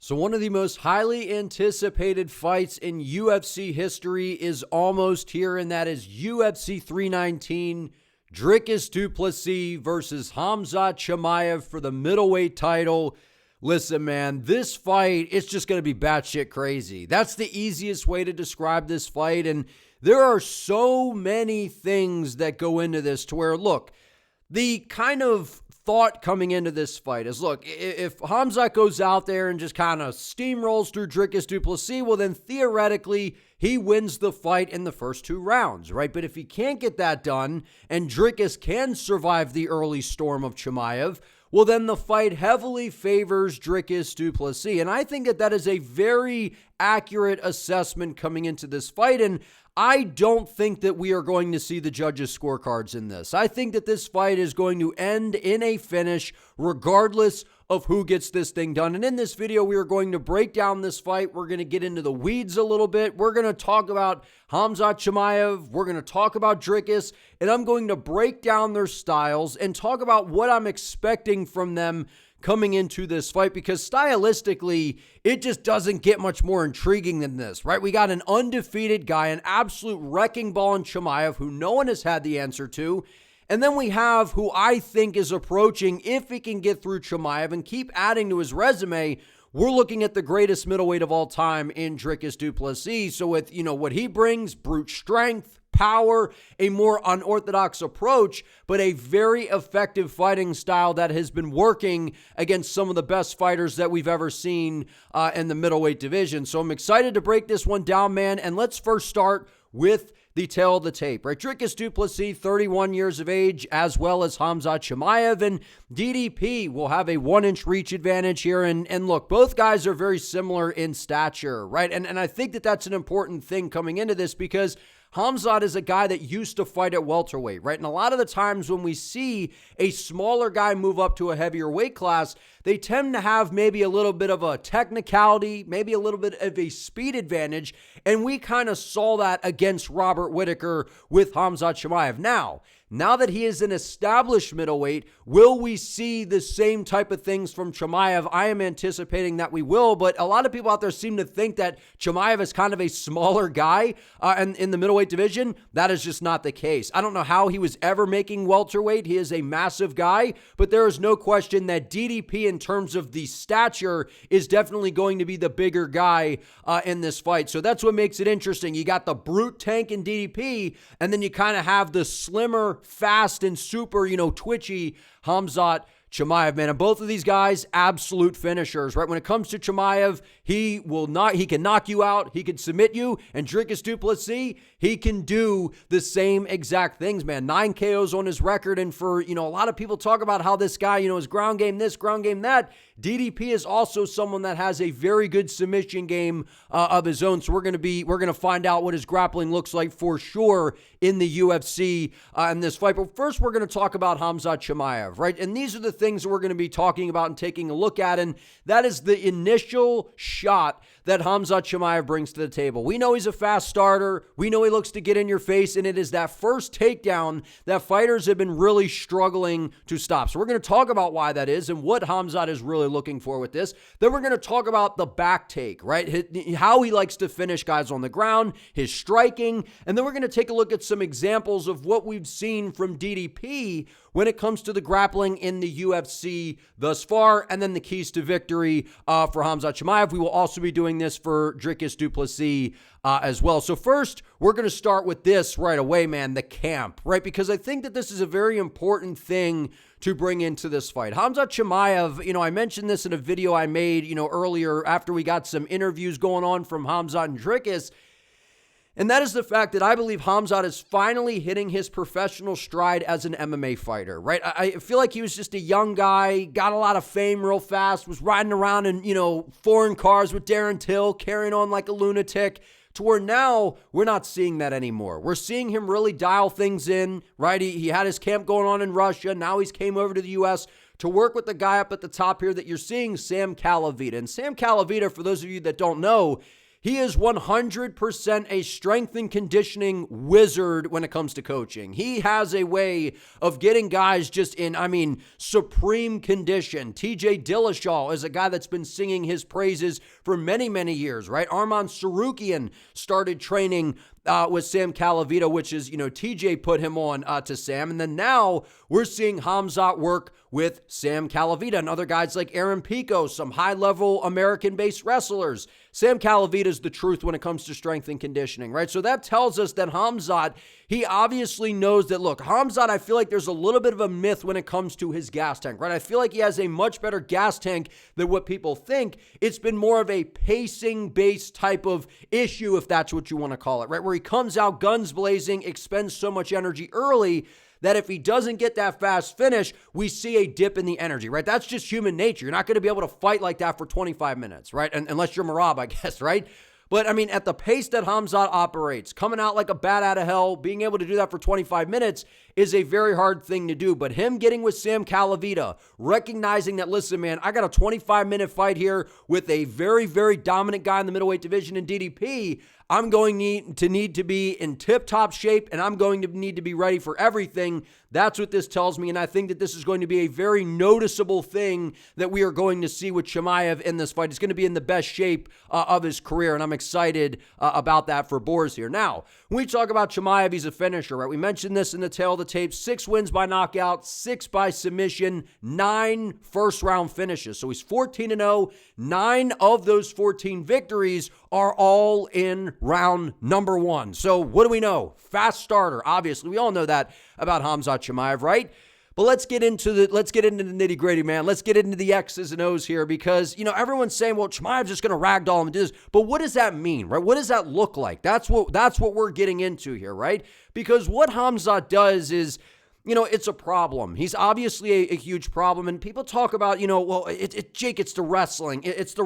So one of the most highly anticipated fights in UFC history is almost here, and that is UFC 319, Dricus Du Plessis versus Khamzat Chimaev for the middleweight title. Listen, man, this fight, it's just going to be batshit crazy. That's the easiest way to describe this fight, and there are so many things that go into this to where, look, the kind of thought coming into this fight is, look, if Khamzat goes out there and just kind of steamrolls through Dricus Du Plessis, well, then theoretically, he wins the fight in the first two rounds, right? But if he can't get that done and Dricus can survive the early storm of Chimaev, well, then the fight heavily favors Dricus Du Plessis. And I think that that is a very accurate assessment coming into this fight. And I don't think that we are going to see the judges' scorecards in this. I think that this fight is going to end in a finish regardless of who gets this thing done. And in this video, we are going to break down this fight. We're going to get into the weeds a little bit. We're going to talk about Khamzat Chimaev. We're going to talk about Dricus. And I'm going to break down their styles and talk about what I'm expecting from them coming into this fight, because stylistically, it just doesn't get much more intriguing than this, right? We got an undefeated guy, an absolute wrecking ball in Chimaev, who no one has had the answer to. And then we have who I think is approaching, if he can get through Chimaev and keep adding to his resume, we're looking at the greatest middleweight of all time in Dricus Du Plessis. So with, what he brings, brute strength, power, a more unorthodox approach, but a very effective fighting style that has been working against some of the best fighters that we've ever seen in the middleweight division. So I'm excited to break this one down, man. And let's first start with the tail of the tape, right? Dricus Du Plessis, 31 years of age, as well as Khamzat Chimaev, and DDP will have a 1-inch reach advantage here. And look, both guys are very similar in stature, right? And I think that that's an important thing coming into this, because Khamzat is a guy that used to fight at welterweight, right? And a lot of the times when we see a smaller guy move up to a heavier weight class, they tend to have maybe a little bit of a technicality, maybe a little bit of a speed advantage, and we kind of saw that against Robert Whittaker with Khamzat Chimaev. Now that he is an established middleweight, will we see the same type of things from Chimaev? I am anticipating that we will, but a lot of people out there seem to think that Chimaev is kind of a smaller guy in the middleweight division. That is just not the case. I don't know how he was ever making welterweight. He is a massive guy, but there is no question that DDP, in terms of the stature, is definitely going to be the bigger guy in this fight. So that's what makes it interesting. You got the brute tank in DDP, and then you kind of have the slimmer, fast and super, twitchy Khamzat Chimaev, man. And both of these guys, absolute finishers, right? When it comes to Chimaev, he can knock you out, he can submit you, and Dricus Du Plessis, he can do the same exact things, man. 9 KOs on his record, and for, a lot of people talk about how this guy, his ground game this, ground game that. DDP is also someone that has a very good submission game of his own, so we're going to find out what his grappling looks like for sure in the UFC in this fight. But first, we're going to talk about Khamzat Chimaev, right? And these are the things that we're going to be talking about and taking a look at, and that is the initial shot that Khamzat Chimaev brings to the table. We know he's a fast starter. We know he looks to get in your face, and it is that first takedown that fighters have been really struggling to stop. So we're going to talk about why that is and what Khamzat is really looking for with this. Then we're going to talk about the back take, right? How he likes to finish guys on the ground, his striking, and then we're going to take a look at some examples of what we've seen from DDP when it comes to the grappling in the UFC thus far, and then the keys to victory for Khamzat Chimaev. We will also be doing this for Dricus Du Plessis as well. So first, we're going to start with this right away, man, the camp, right? Because I think that this is a very important thing to bring into this fight. Khamzat Chimaev, I mentioned this in a video I made, earlier after we got some interviews going on from Khamzat and Dricus. And that is the fact that I believe Khamzat is finally hitting his professional stride as an MMA fighter, right? I feel like he was just a young guy, got a lot of fame real fast, was riding around in, foreign cars with Darren Till, carrying on like a lunatic, to where now we're not seeing that anymore. We're seeing him really dial things in, right? He had his camp going on in Russia. Now he's came over to the U.S. to work with the guy up at the top here that you're seeing, Sam Calavita. And Sam Calavita, for those of you that don't know, He is 100% a strength and conditioning wizard when it comes to coaching. He has a way of getting guys just in, supreme condition. TJ Dillashaw is a guy that's been singing his praises for many, many years, right? Arman Sarukian started training with Sam Calavita, which is, TJ put him on to Sam. And then now we're seeing Khamzat work with Sam Calavita and other guys like Aaron Pico, some high-level American-based wrestlers. Sam Calavita is the truth when it comes to strength and conditioning, right? So that tells us that Khamzat, he obviously knows that, look, Khamzat, I feel like there's a little bit of a myth when it comes to his gas tank, right? I feel like he has a much better gas tank than what people think. It's been more of a pacing-based type of issue, if that's what you want to call it, right? Where he comes out guns blazing, expends so much energy early that if he doesn't get that fast finish, we see a dip in the energy, right? That's just human nature. You're not going to be able to fight like that for 25 minutes, right? Unless you're Marab, I guess, right? But, at the pace that Khamzat operates, coming out like a bat out of hell, being able to do that for 25 minutes is a very hard thing to do. But him getting with Sam Calavita, recognizing that, listen, man, I got a 25-minute fight here with a very, very dominant guy in the middleweight division in DDP. I'm going to need to be in tip-top shape, and I'm going to need to be ready for everything. That's what this tells me, and I think that this is going to be a very noticeable thing that we are going to see with Chimaev in this fight. He's going to be in the best shape of his career, and I'm excited about that for Boris here. Now, when we talk about Chimaev, he's a finisher, right? We mentioned this in the tail of the tape. 6 wins by knockout, 6 by submission, 9 first-round finishes. So he's 14-0. 9 of those 14 victories are all in round number 1. So what do we know? Fast starter, obviously. We all know that about Khamzat Chimaev, right? But let's get into the nitty-gritty, man. Let's get into the X's and O's here because, everyone's saying, well, Chimaev's just going to ragdoll him and do this. But what does that mean, right? What does that look like? That's what we're getting into here, right? Because what Khamzat does is, it's a problem. He's obviously a huge problem. And people talk about, Jake, it's the wrestling. It's the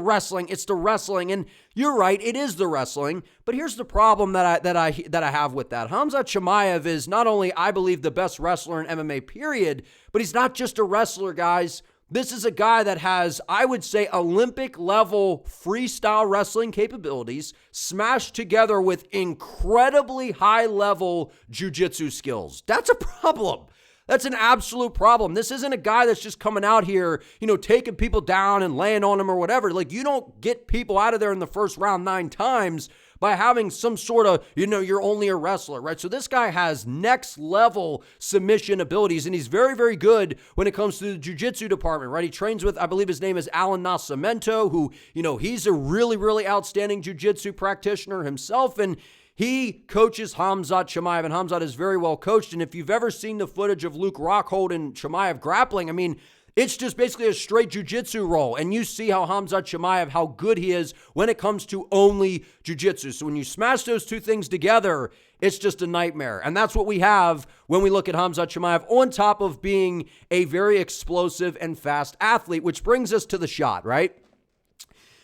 wrestling. And you're right, it is the wrestling. But here's the problem that I have with that. Khamzat Chimaev is not only, I believe, the best wrestler in MMA, period, but he's not just a wrestler, guys. This is a guy that has, I would say, Olympic-level freestyle wrestling capabilities smashed together with incredibly high-level jiu-jitsu skills. That's a problem. That's an absolute problem. This isn't a guy that's just coming out here, taking people down and laying on them or whatever. Like, you don't get people out of there in the first round 9 times by having some sort of, you're only a wrestler, right? So this guy has next level submission abilities, and he's very, very good when it comes to the jiu-jitsu department, right? He trains with, I believe his name is Alan Nascimento, who, he's a really, really outstanding jiu-jitsu practitioner himself, and he coaches Khamzat Chimaev, and Khamzat is very well coached. And if you've ever seen the footage of Luke Rockhold and Chimaev grappling, it's just basically a straight jiu-jitsu roll. And you see how Khamzat Chimaev, how good he is when it comes to only jiu-jitsu. So when you smash those two things together, it's just a nightmare. And that's what we have when we look at Khamzat Chimaev, on top of being a very explosive and fast athlete, which brings us to the shot, right?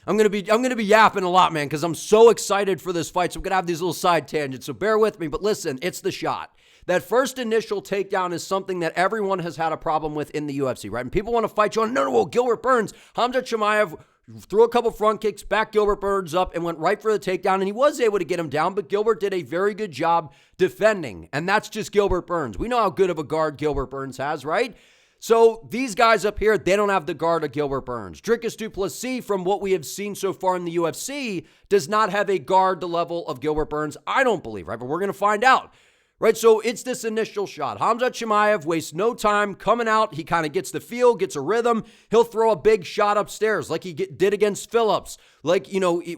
I'm gonna be yapping a lot, man, because I'm so excited for this fight. So I'm gonna have these little side tangents. So bear with me. But listen, it's the shot. That first initial takedown is something that everyone has had a problem with in the UFC, right? And people want to fight you on, no, Gilbert Burns. Khamzat Chimaev threw a couple front kicks, backed Gilbert Burns up, and went right for the takedown. And he was able to get him down, but Gilbert did a very good job defending. And that's just Gilbert Burns. We know how good of a guard Gilbert Burns has, right? So these guys up here, they don't have the guard of Gilbert Burns. Dricus Du Plessis, from what we have seen so far in the UFC, does not have a guard the level of Gilbert Burns. I don't believe, right? But we're going to find out. Right, so it's this initial shot. Khamzat Chimaev wastes no time coming out. He kind of gets the feel, gets a rhythm. He'll throw a big shot upstairs like he did against Phillips. Like,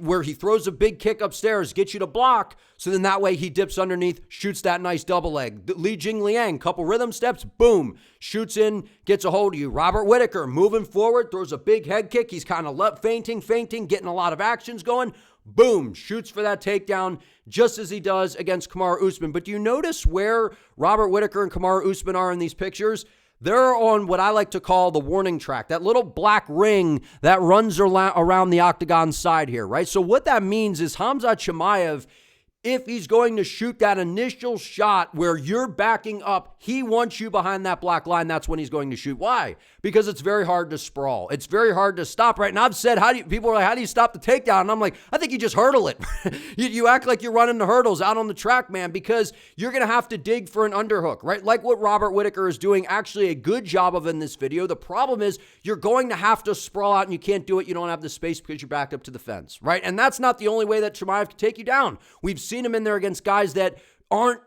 where he throws a big kick upstairs, gets you to block. So then that way he dips underneath, shoots that nice double leg. Li Jingliang, couple rhythm steps, boom. Shoots in, gets a hold of you. Robert Whittaker moving forward, throws a big head kick. He's kind of fainting, getting a lot of actions going. Boom, shoots for that takedown just as he does against Kamaru Usman. But do you notice where Robert Whittaker and Kamaru Usman are in these pictures? They're on what I like to call the warning track, that little black ring that runs around the octagon side here, right? So what that means is Khamzat Chimaev if he's going to shoot that initial shot where you're backing up, he wants you behind that black line. That's when he's going to shoot. Why? Because it's very hard to sprawl. It's very hard to stop, right? And I've said, people are like, how do you stop the takedown? And I'm like, I think you just hurdle it. you act like you're running the hurdles out on the track, man, because you're going to have to dig for an underhook, right? Like what Robert Whittaker is doing actually a good job of in this video. The problem is you're going to have to sprawl out and you can't do it. You don't have the space because you're backed up to the fence, right? And that's not the only way that Chimaev can take you down. We've seen him in there against guys that aren't,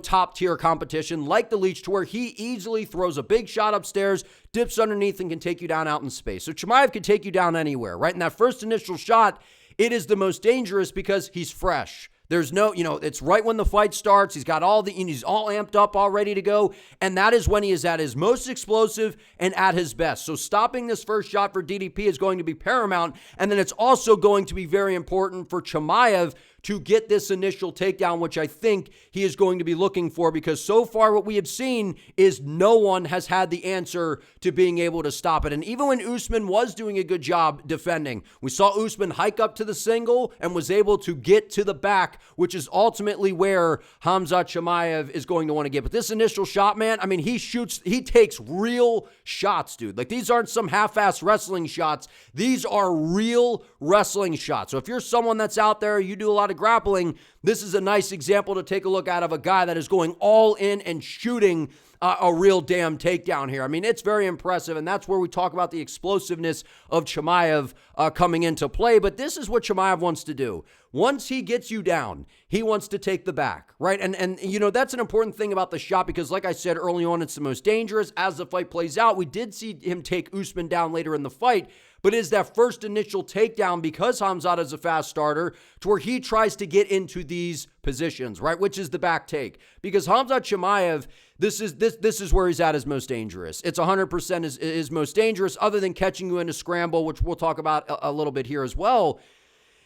top tier competition like the Leech, to where he easily throws a big shot upstairs, dips underneath, and can take you down out in space. So Chimaev can take you down anywhere, right? And that first initial shot, it is the most dangerous because he's fresh. There's no, it's right when the fight starts. He's got he's all amped up, all ready to go. And that is when he is at his most explosive and at his best. So stopping this first shot for DDP is going to be paramount. And then it's also going to be very important for Chimaev to get this initial takedown, which I think he is going to be looking for, because so far what we have seen is no one has had the answer to being able to stop it. And even when Usman was doing a good job defending, we saw Usman hike up to the single and was able to get to the back, which is ultimately where Khamzat Chimaev is going to want to get. But this initial shot, man, I mean, he takes real shots, dude. Like, these aren't some half-ass wrestling shots. These are real wrestling shots. So if you're someone that's out there, you do a lot of grappling, this is a nice example to take a look at of a guy that is going all in and shooting a real damn takedown here. I mean, it's very impressive, and that's where we talk about the explosiveness of Chimaev coming into play. But this is what Chimaev wants to do. Once he gets you down, he wants to take the back, right? And that's an important thing about the shot, because like I said early on, it's the most dangerous. As the fight plays out, we did see him take Usman down later in the fight, but it is that first initial takedown, because Khamzat is a fast starter, to where he tries to get into these positions, right? Which is the back take. Because Khamzat Chimaev, this is where he's at his most dangerous. It's 100% his most dangerous, other than catching you in a scramble, which we'll talk about a little bit here as well.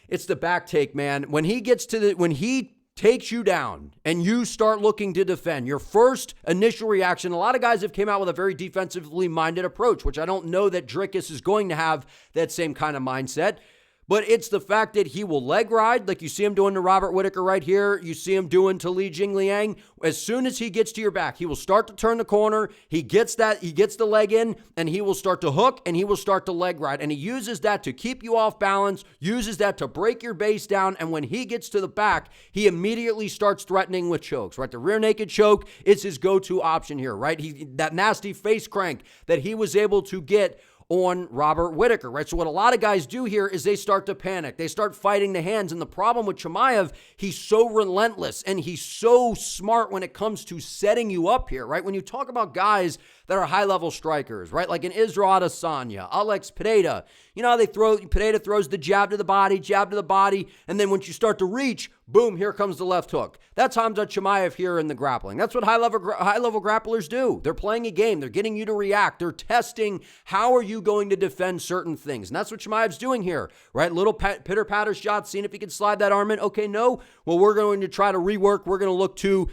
It's the back take, man. When he takes you down and you start looking to defend, your first initial reaction, a lot of guys have came out with a very defensively minded approach, which I don't know that Dricus is going to have that same kind of mindset. But it's the fact that he will leg ride, like you see him doing to Robert Whittaker right here. You see him doing to Li Jingliang. As soon as he gets to your back, he will start to turn the corner. He gets the leg in, and he will start to hook, and he will start to leg ride. And he uses that to keep you off balance, uses that to break your base down. And when he gets to the back, he immediately starts threatening with chokes, right? The rear naked choke is his go-to option here, right? That nasty face crank that he was able to get on Robert Whittaker, right? So what a lot of guys do here is they start to panic. They start fighting the hands. And the problem with Chimaev, he's so relentless and he's so smart when it comes to setting you up here, right? When you talk about guys that are high-level strikers, right? Like an Israel Adesanya, Alex Pereira. You know how Pereira throws the jab to the body, and then once you start to reach, boom, here comes the left hook. That's Khamzat Chimaev here in the grappling. That's what high-level grapplers do. They're playing a game. They're getting you to react. They're testing how are you going to defend certain things. And that's what Chimaev's doing here, right? Little pitter-patter shots, seeing if he can slide that arm in. Okay, no. Well, we're going to try to rework. We're going to look to,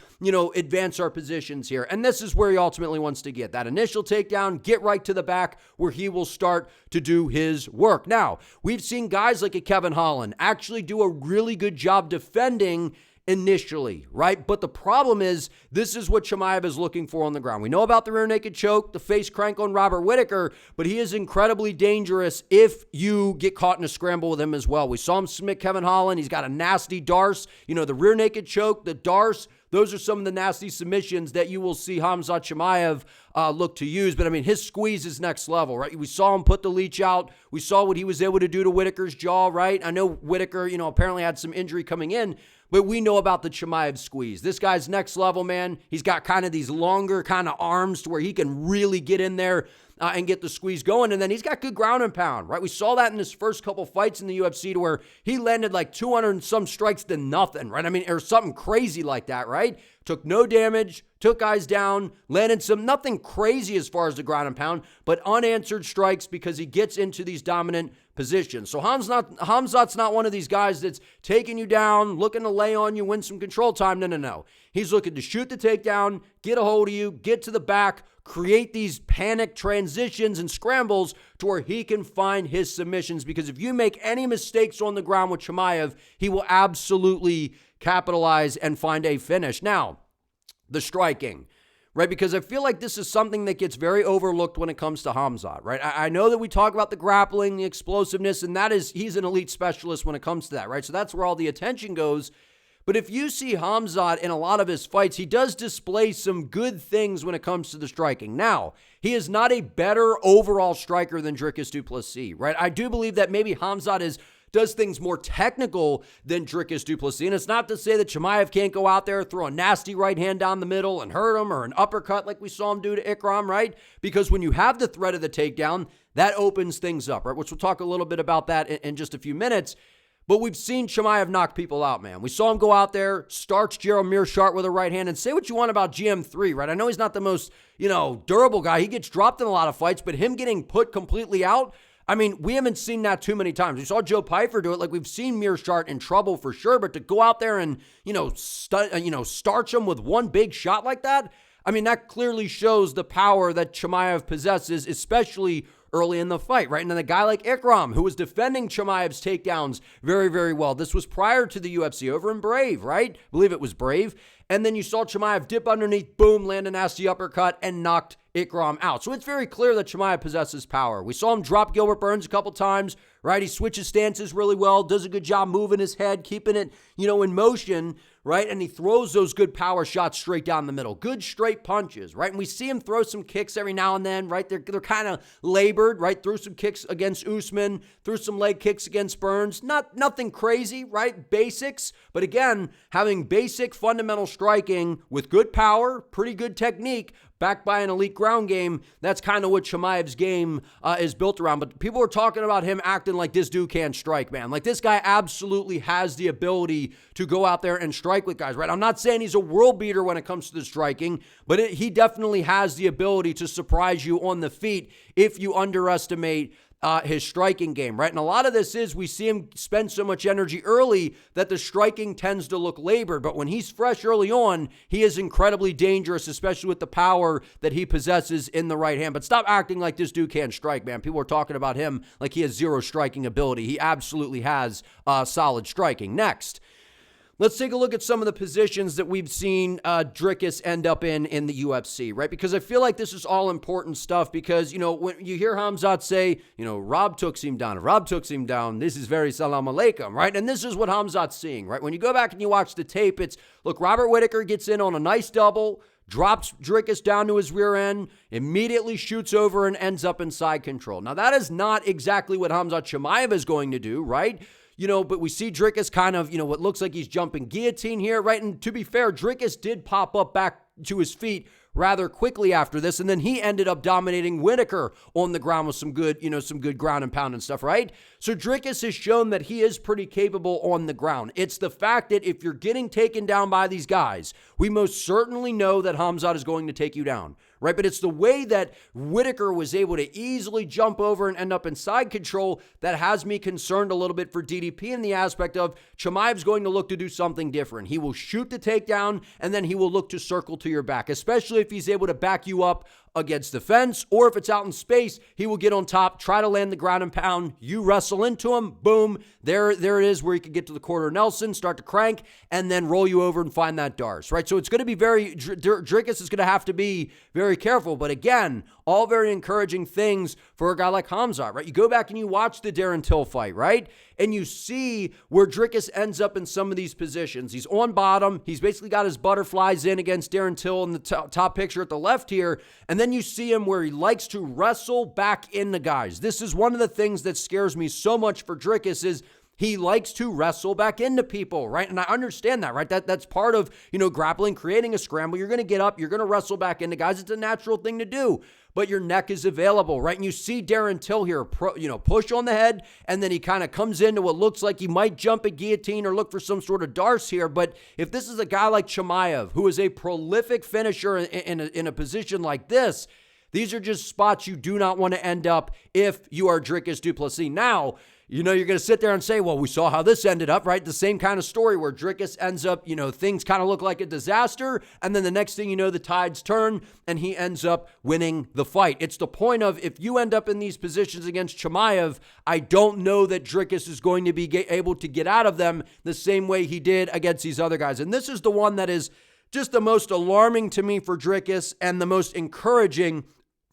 advance our positions here. And this is where he ultimately wants to get. That initial takedown, get right to the back where he will start to do his work. Now, we've seen guys like a Kevin Holland actually do a really good job defending initially, right? But the problem is, this is what Chimaev is looking for on the ground. We know about the rear naked choke, the face crank on Robert Whittaker, but he is incredibly dangerous if you get caught in a scramble with him as well. We saw him submit Kevin Holland. He's got a nasty darce. The rear naked choke, the darce, those are some of the nasty submissions that you will see Khamzat Chimaev look to use. But, his squeeze is next level, right? We saw him put the leech out. We saw what he was able to do to Whittaker's jaw, right? I know Whittaker, apparently had some injury coming in, but we know about the Chimaev squeeze. This guy's next level, man. He's got kind of these longer kind of arms to where he can really get in there and get the squeeze going. And then he's got good ground and pound, right? We saw that in his first couple fights in the UFC to where he landed like 200 and some strikes to nothing, right? Or something crazy like that, right? Took no damage, took guys down, landed nothing crazy as far as the ground and pound, but unanswered strikes because he gets into these dominant position. So Khamzat's not one of these guys that's taking you down, looking to lay on you, win some control time. No. He's looking to shoot the takedown, get a hold of you, get to the back, create these panic transitions and scrambles to where he can find his submissions. Because if you make any mistakes on the ground with Chimaev, he will absolutely capitalize and find a finish. Now, the striking, right? Because I feel like this is something that gets very overlooked when it comes to Khamzat, right? I know that we talk about the grappling, the explosiveness, and he's an elite specialist when it comes to that, right? So that's where all the attention goes. But if you see Khamzat in a lot of his fights, he does display some good things when it comes to the striking. Now, he is not a better overall striker than Dricus Du Plessis, right? I do believe that maybe Khamzat does things more technical than Dricus Du Plessis. And it's not to say that Chimaev can't go out there, throw a nasty right hand down the middle and hurt him, or an uppercut like we saw him do to Ikram, right? Because when you have the threat of the takedown, that opens things up, right? Which we'll talk a little bit about that in just a few minutes. But we've seen Chimaev knock people out, man. We saw him go out there, starch Gerald Meerschaert with a right hand, and say what you want about GM3, right? I know he's not the most, durable guy. He gets dropped in a lot of fights, but him getting put completely out, I mean, we haven't seen that too many times. We saw Joe Pyfer do it. Like, we've seen Meerschaert in trouble for sure, but to go out there and, starch him with one big shot like that, I mean, that clearly shows the power that Chimaev possesses, especially early in the fight, right? And then a guy like Ikram, who was defending Chimaev's takedowns very, very well. This was prior to the UFC over in Brave, right? I believe it was Brave. And then you saw Chimaev dip underneath, boom, land a nasty uppercut, and knocked Ikram out. So it's very clear that Chimaev possesses power. We saw him drop Gilbert Burns a couple times, right? He switches stances really well, does a good job moving his head, keeping it, in motion, right? And he throws those good power shots straight down the middle. Good straight punches, right? And we see him throw some kicks every now and then, right? They're kind of labored, right? Threw some kicks against Usman, threw some leg kicks against Burns. Nothing crazy, right? Basics. But again, having basic fundamental striking with good power, pretty good technique, backed by an elite ground game, that's kind of what Chimaev's game is built around. But people are talking about him acting like this dude can't strike, man. Like, this guy absolutely has the ability to go out there and strike with guys, right? I'm not saying he's a world beater when it comes to the striking, but he definitely has the ability to surprise you on the feet if you underestimate his striking game, right? And a lot of this is we see him spend so much energy early that the striking tends to look labored. But when he's fresh early on, he is incredibly dangerous, especially with the power that he possesses in the right hand. But stop acting like this dude can't strike, man. People are talking about him like he has zero striking ability. He absolutely has solid striking. Next, let's take a look at some of the positions that we've seen Dricus end up in the UFC, right? Because I feel like this is all important stuff because, when you hear Khamzat say, Rob took him down. If Rob took him down, this is very salam alaikum, right? And this is what Khamzat's seeing, right? When you go back and you watch the tape, it's, look, Robert Whittaker gets in on a nice double, drops Dricus down to his rear end, immediately shoots over and ends up in side control. Now, that is not exactly what Khamzat Chimaev is going to do, right? But we see Dricus kind of, what looks like he's jumping guillotine here, right? And to be fair, Dricus did pop up back to his feet rather quickly after this, and then he ended up dominating Whittaker on the ground with some good ground and pound and stuff, right? So Dricus has shown that he is pretty capable on the ground. It's the fact that if you're getting taken down by these guys, we most certainly know that Khamzat is going to take you down, right? But it's the way that Whittaker was able to easily jump over and end up in side control that has me concerned a little bit for DDP in the aspect of Chimaev's going to look to do something different. He will shoot the takedown, and then he will look to circle to your back, especially if he's able to back you up against the fence, or if it's out in space, he will get on top, try to land the ground and pound, you wrestle into him, boom, there it is where he can get to the quarter Nelson, start to crank, and then roll you over and find that Dars, right? So it's going to be Dricus is going to have to be very careful, but again, all very encouraging things for a guy like Khamzat, right? You go back and you watch the Darren Till fight, right? And you see where Dricus ends up in some of these positions. He's on bottom. He's basically got his butterflies in against Darren Till in the top picture at the left here. And then you see him where he likes to wrestle back into guys. This is one of the things that scares me so much for Dricus is he likes to wrestle back into people, right? And I understand that, right? That's part of, grappling, creating a scramble. You're going to get up. You're going to wrestle back into guys. It's a natural thing to do. But your neck is available, right? And you see Darren Till here, push on the head, and then he kind of comes into what looks like he might jump a guillotine or look for some sort of Dars here. But if this is a guy like Chimaev, who is a prolific finisher in a position like this, These are just spots you do not want to end up if you are Dricus Du Plessis. Now, you're going to sit there and say, well, we saw how this ended up, right? The same kind of story where Dricus ends up, things kind of look like a disaster. And then the next thing you know, the tides turn and he ends up winning the fight. It's the point of, if you end up in these positions against Chimaev, I don't know that Dricus is going to be able to get out of them the same way he did against these other guys. And this is the one that is just the most alarming to me for Dricus and the most encouraging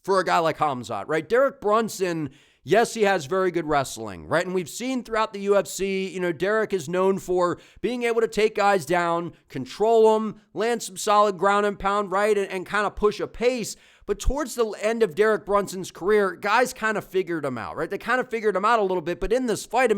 for a guy like Khamzat, right? Derek Brunson, yes, he has very good wrestling, right? And we've seen throughout the UFC, Derek is known for being able to take guys down, control them, land some solid ground and pound, right? And kind of push a pace. But towards the end of Derek Brunson's career, guys kind of figured him out, right? They kind of figured him out a little bit. But in this fight,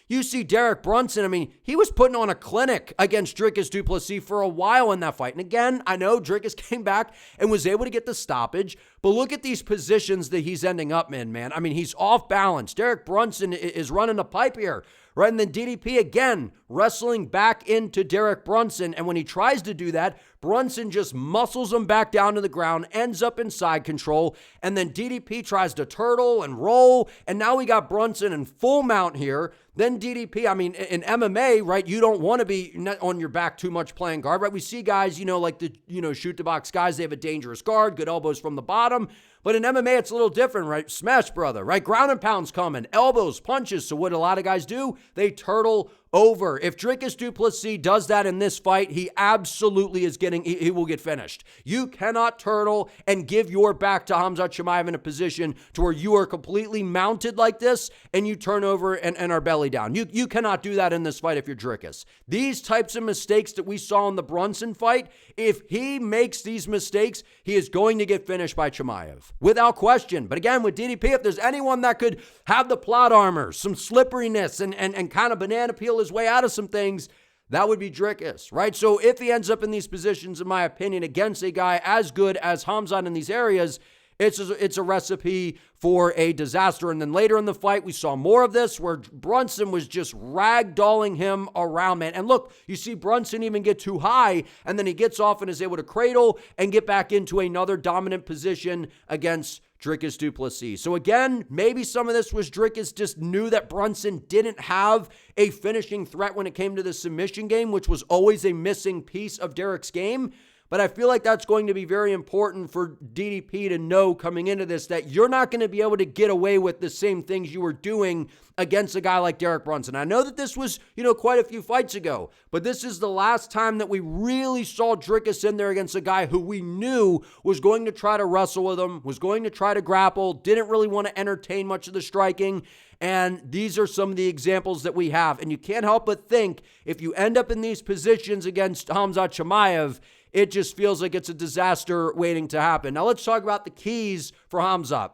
you see Derek Brunson, he was putting on a clinic against Dricus Du Plessis for a while in that fight. And again, I know Dricus came back and was able to get the stoppage, but look at these positions that he's ending up in, man. He's off balance. Derek Brunson is running the pipe here, right? And then DDP again, wrestling back into Derek Brunson. And when he tries to do that, Brunson just muscles him back down to the ground, ends up in side control, and then DDP tries to turtle and roll, and now we got Brunson in full mount here. Then DDP, in MMA, right, you don't want to be on your back too much playing guard, right? We see guys, like the, shoot the box guys, they have a dangerous guard, good elbows from the bottom. But in MMA, it's a little different, right? Smash brother, right? Ground and pounds coming, elbows, punches. So what a lot of guys do, they turtle over. If Dricus Du Plessis does that in this fight, he absolutely is he will get finished. You cannot turtle and give your back to Khamzat Chimaev in a position to where you are completely mounted like this and you turn over and are belly down. You cannot do that in this fight if you're Dricus. These types of mistakes that we saw in the Brunson fight, if he makes these mistakes, he is going to get finished by Chimaev, without question. But again, with DDP, if there's anyone that could have the plot armor, some slipperiness, and kind of banana peel his way out of some things, that would be Dricus, right? So if he ends up in these positions, in my opinion, against a guy as good as Khamzat in these areas, it's a recipe for a disaster. And then later in the fight, we saw more of this where Brunson was just ragdolling him around, man. And look, you see Brunson even get too high, and then he gets off and is able to cradle and get back into another dominant position against Dricus Du Plessis. So again, maybe some of this was Dricus just knew that Brunson didn't have a finishing threat when it came to the submission game, which was always a missing piece of Derek's game. But I feel like that's going to be very important for DDP to know coming into this, that you're not going to be able to get away with the same things you were doing against a guy like Derek Brunson. I know that this was, quite a few fights ago, but this is the last time that we really saw Dricus in there against a guy who we knew was going to try to wrestle with him, was going to try to grapple, didn't really want to entertain much of the striking. And these are some of the examples that we have. And you can't help but think, if you end up in these positions against Khamzat Chimaev, it just feels like it's a disaster waiting to happen. Now let's talk about the keys for Khamzat.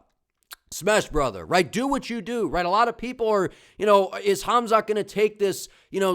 Smash brother, right? Do what you do, right? A lot of people are, is Khamzat going to take this,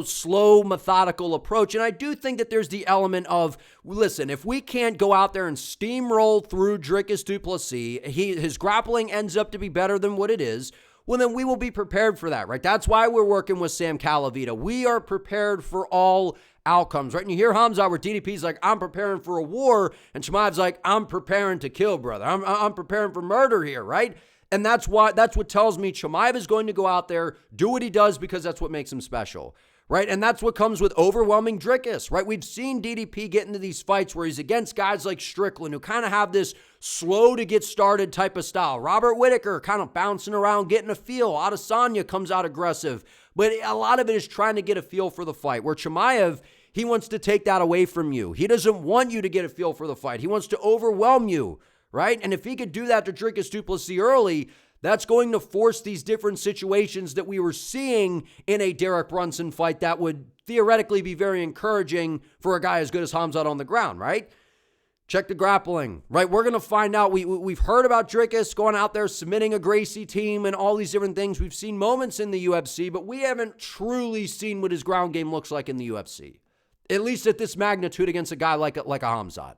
slow, methodical approach? And I do think that there's the element of, listen, if we can't go out there and steamroll through Dricus Du Plessis, his grappling ends up to be better than what it is, well, then we will be prepared for that, right? That's why we're working with Sam Calavita. We are prepared for all outcomes, right? And you hear Khamzat where DDP's like, I'm preparing for a war, and Chimaev's like, I'm preparing to kill, brother. I'm preparing for murder here, right? And that's what tells me Chimaev is going to go out there, do what he does, because that's what makes him special, right? And that's what comes with overwhelming Dricus, right? We've seen DDP get into these fights where he's against guys like Strickland, who kind of have this slow to get started type of style. Robert Whittaker kind of bouncing around, getting a feel. Adesanya comes out aggressive. But a lot of it is trying to get a feel for the fight, where Chimaev, he wants to take that away from you. He doesn't want you to get a feel for the fight. He wants to overwhelm you, right? And if he could do that to Dricus Du Plessis early, that's going to force these different situations that we were seeing in a Derek Brunson fight that would theoretically be very encouraging for a guy as good as Khamzat on the ground, right? Check the grappling, right? We're going to find out. We've heard about Dricus going out there, submitting a Gracie team and all these different things. We've seen moments in the UFC, but we haven't truly seen what his ground game looks like in the UFC, at least at this magnitude against a guy like a Khamzat,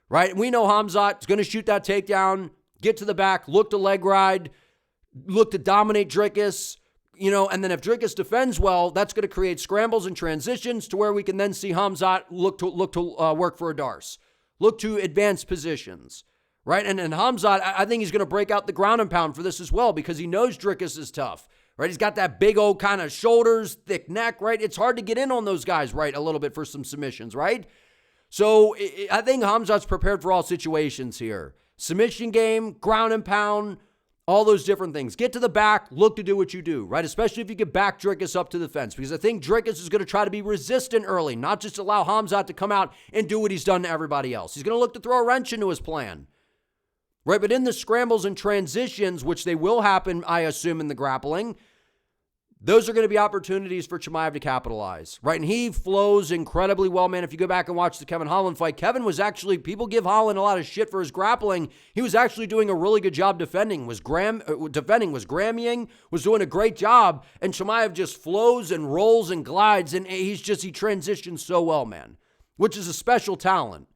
right? We know Khamzat is going to shoot that takedown, get to the back, look to leg ride, look to dominate Dricus, and then if Dricus defends well, that's going to create scrambles and transitions to where we can then see Khamzat look to work for a Darce. Look to advance positions, right? And Khamzat, I think he's going to break out the ground and pound for this as well because he knows Dricus is tough, right? He's got that big old kind of shoulders, thick neck, right? It's hard to get in on those guys, right, a little bit for some submissions, right? So I think Khamzat's prepared for all situations here. Submission game, ground and pound, all those different things. Get to the back, look to do what you do, right? Especially if you can back Dricus up to the fence, because I think Dricus is going to try to be resistant early, not just allow Khamzat to come out and do what he's done to everybody else. He's going to look to throw a wrench into his plan, right? But in the scrambles and transitions, which they will happen, I assume, in the grappling, those are going to be opportunities for Chimaev to capitalize, right? And he flows incredibly well, man. If you go back and watch the Kevin Holland fight, Kevin was actually, people give Holland a lot of shit for his grappling. He was actually doing a really good job defending, was Grammying, was doing a great job. And Chimaev just flows and rolls and glides, and he transitions so well, man, which is a special talent,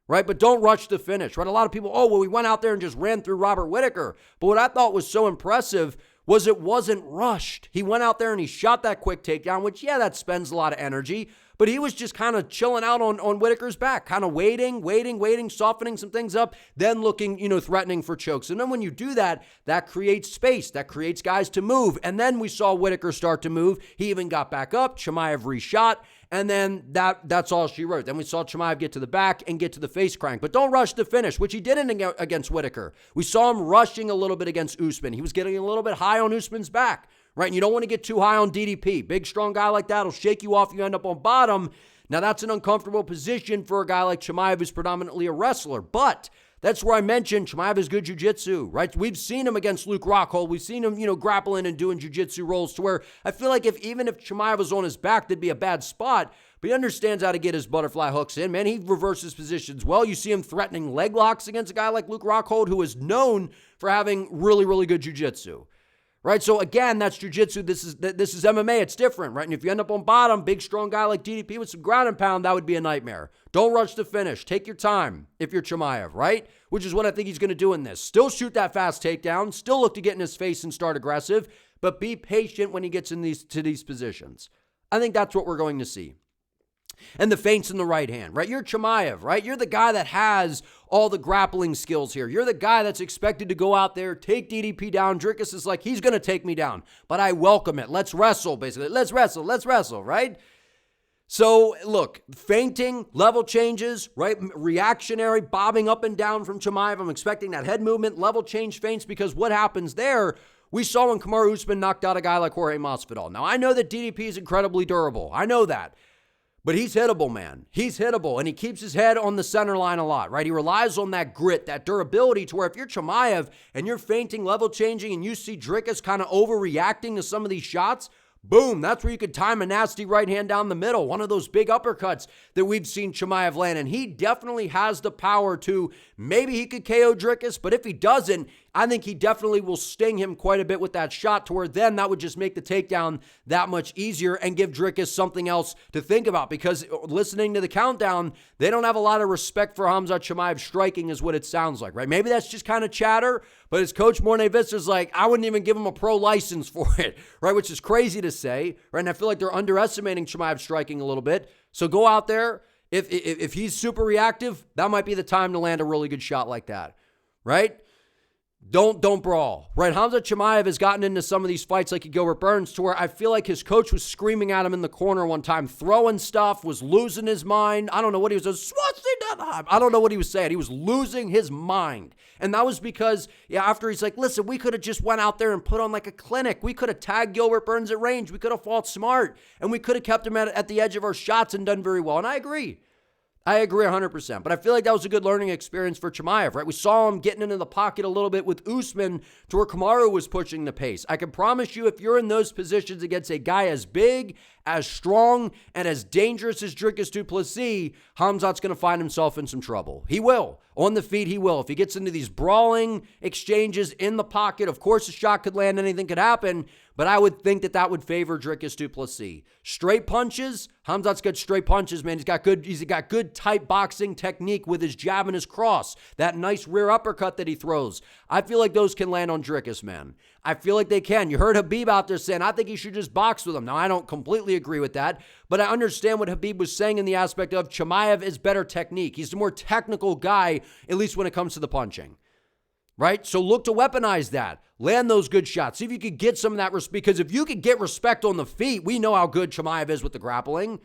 right? But don't rush the finish, right? A lot of people, we went out there and just ran through Robert Whittaker. But what I thought was so impressive was it wasn't rushed. He went out there and he shot that quick takedown, which, that spends a lot of energy, but he was just kind of chilling out on Whittaker's back, kind of waiting, softening some things up, then looking, threatening for chokes. And then when you do that, that creates space, that creates guys to move. And then we saw Whittaker start to move. He even got back up, Chimaev reshot, and then that's all she wrote. Then we saw Chimaev get to the back and get to the face crank. But don't rush the finish, which he didn't against Whittaker. We saw him rushing a little bit against Usman. He was getting a little bit high on Usman's back, right? And you don't want to get too high on DDP. Big, strong guy like that will shake you off. You end up on bottom. Now, that's an uncomfortable position for a guy like Chimaev, who's predominantly a wrestler. But that's where I mentioned Chimaev has good jiu-jitsu, right? We've seen him against Luke Rockhold. We've seen him, grappling and doing jiu-jitsu rolls to where I feel like even if Chimaev was on his back, that'd be a bad spot. But he understands how to get his butterfly hooks in, man. He reverses positions well. You see him threatening leg locks against a guy like Luke Rockhold, who is known for having really, really good jiu-jitsu, right? So again, that's jiu-jitsu. This is MMA. It's different, right? And if you end up on bottom, big, strong guy like DDP with some ground and pound, that would be a nightmare. Don't rush the finish. Take your time if you're Chimaev, right? Which is what I think he's going to do in this. Still shoot that fast takedown. Still look to get in his face and start aggressive, but be patient when he gets in to these positions. I think that's what we're going to see. And the feints in the right hand, right? You're Chimaev, right? You're the guy that has all the grappling skills here. You're the guy that's expected to go out there, take DDP down. Dricus is like, he's going to take me down, but I welcome it. Let's wrestle, basically. Let's wrestle, right? So, look, feinting, level changes, right? Reactionary, bobbing up and down from Chimaev. I'm expecting that head movement, level change feints, because what happens there, we saw when Kamaru Usman knocked out a guy like Jorge Masvidal. Now, I know that DDP is incredibly durable. I know that. But he's hittable, man. He's hittable, and he keeps his head on the center line a lot, right? He relies on that grit, that durability, to where if you're Chimaev and you're feinting, level changing, and you see Dricus kind of overreacting to some of these shots, boom, that's where you could time a nasty right hand down the middle, one of those big uppercuts that we've seen Chimaev land. And he definitely has the power to, maybe he could KO Dricus, but if he doesn't, I think he definitely will sting him quite a bit with that shot, to where then that would just make the takedown that much easier and give Dricus something else to think about. Because listening to the countdown, they don't have a lot of respect for Khamzat Chimaev striking, is what it sounds like, right? Maybe that's just kind of chatter, but his coach Morne Vista's like, I wouldn't even give him a pro license for it, right? Which is crazy to say, right? And I feel like they're underestimating Chimaev striking a little bit. So go out there. If he's super reactive, that might be the time to land a really good shot like that, right? Don't brawl, right? Khamzat Chimaev has gotten into some of these fights like Gilbert Burns, to where I feel like his coach was screaming at him in the corner one time, throwing stuff, was losing his mind. I don't know what he was. I don't know what he was saying. He was losing his mind. And that was because, after he's like, listen, we could have just went out there and put on like a clinic. We could have tagged Gilbert Burns at range. We could have fought smart, and we could have kept him at the edge of our shots and done very well. And I agree 100%. But I feel like that was a good learning experience for Chimaev, right? We saw him getting into the pocket a little bit with Usman, to where Kamaru was pushing the pace. I can promise you, if you're in those positions against a guy as big, as strong, and as dangerous as Dricus Du Plessis, Khamzat's going to find himself in some trouble. He will. On the feet, he will. If he gets into these brawling exchanges in the pocket, of course a shot could land, anything could happen. but I would think that that would favor Dricus Du Plessis. Straight punches, Khamzat's got straight punches, man. He's got good tight boxing technique with his jab and his cross. That nice rear uppercut that he throws. I feel like those can land on Dricus, man. I feel like they can. You heard Khabib out there saying, I think he should just box with him. Now, I don't completely agree with that, but I understand what Khabib was saying in the aspect of Chimaev is better technique. He's the more technical guy, at least when it comes to the punching. Right? So look to weaponize that. Land those good shots. See if you could get some of that respect. Because if you could get respect on the feet, we know how good Chimaev is with the grappling.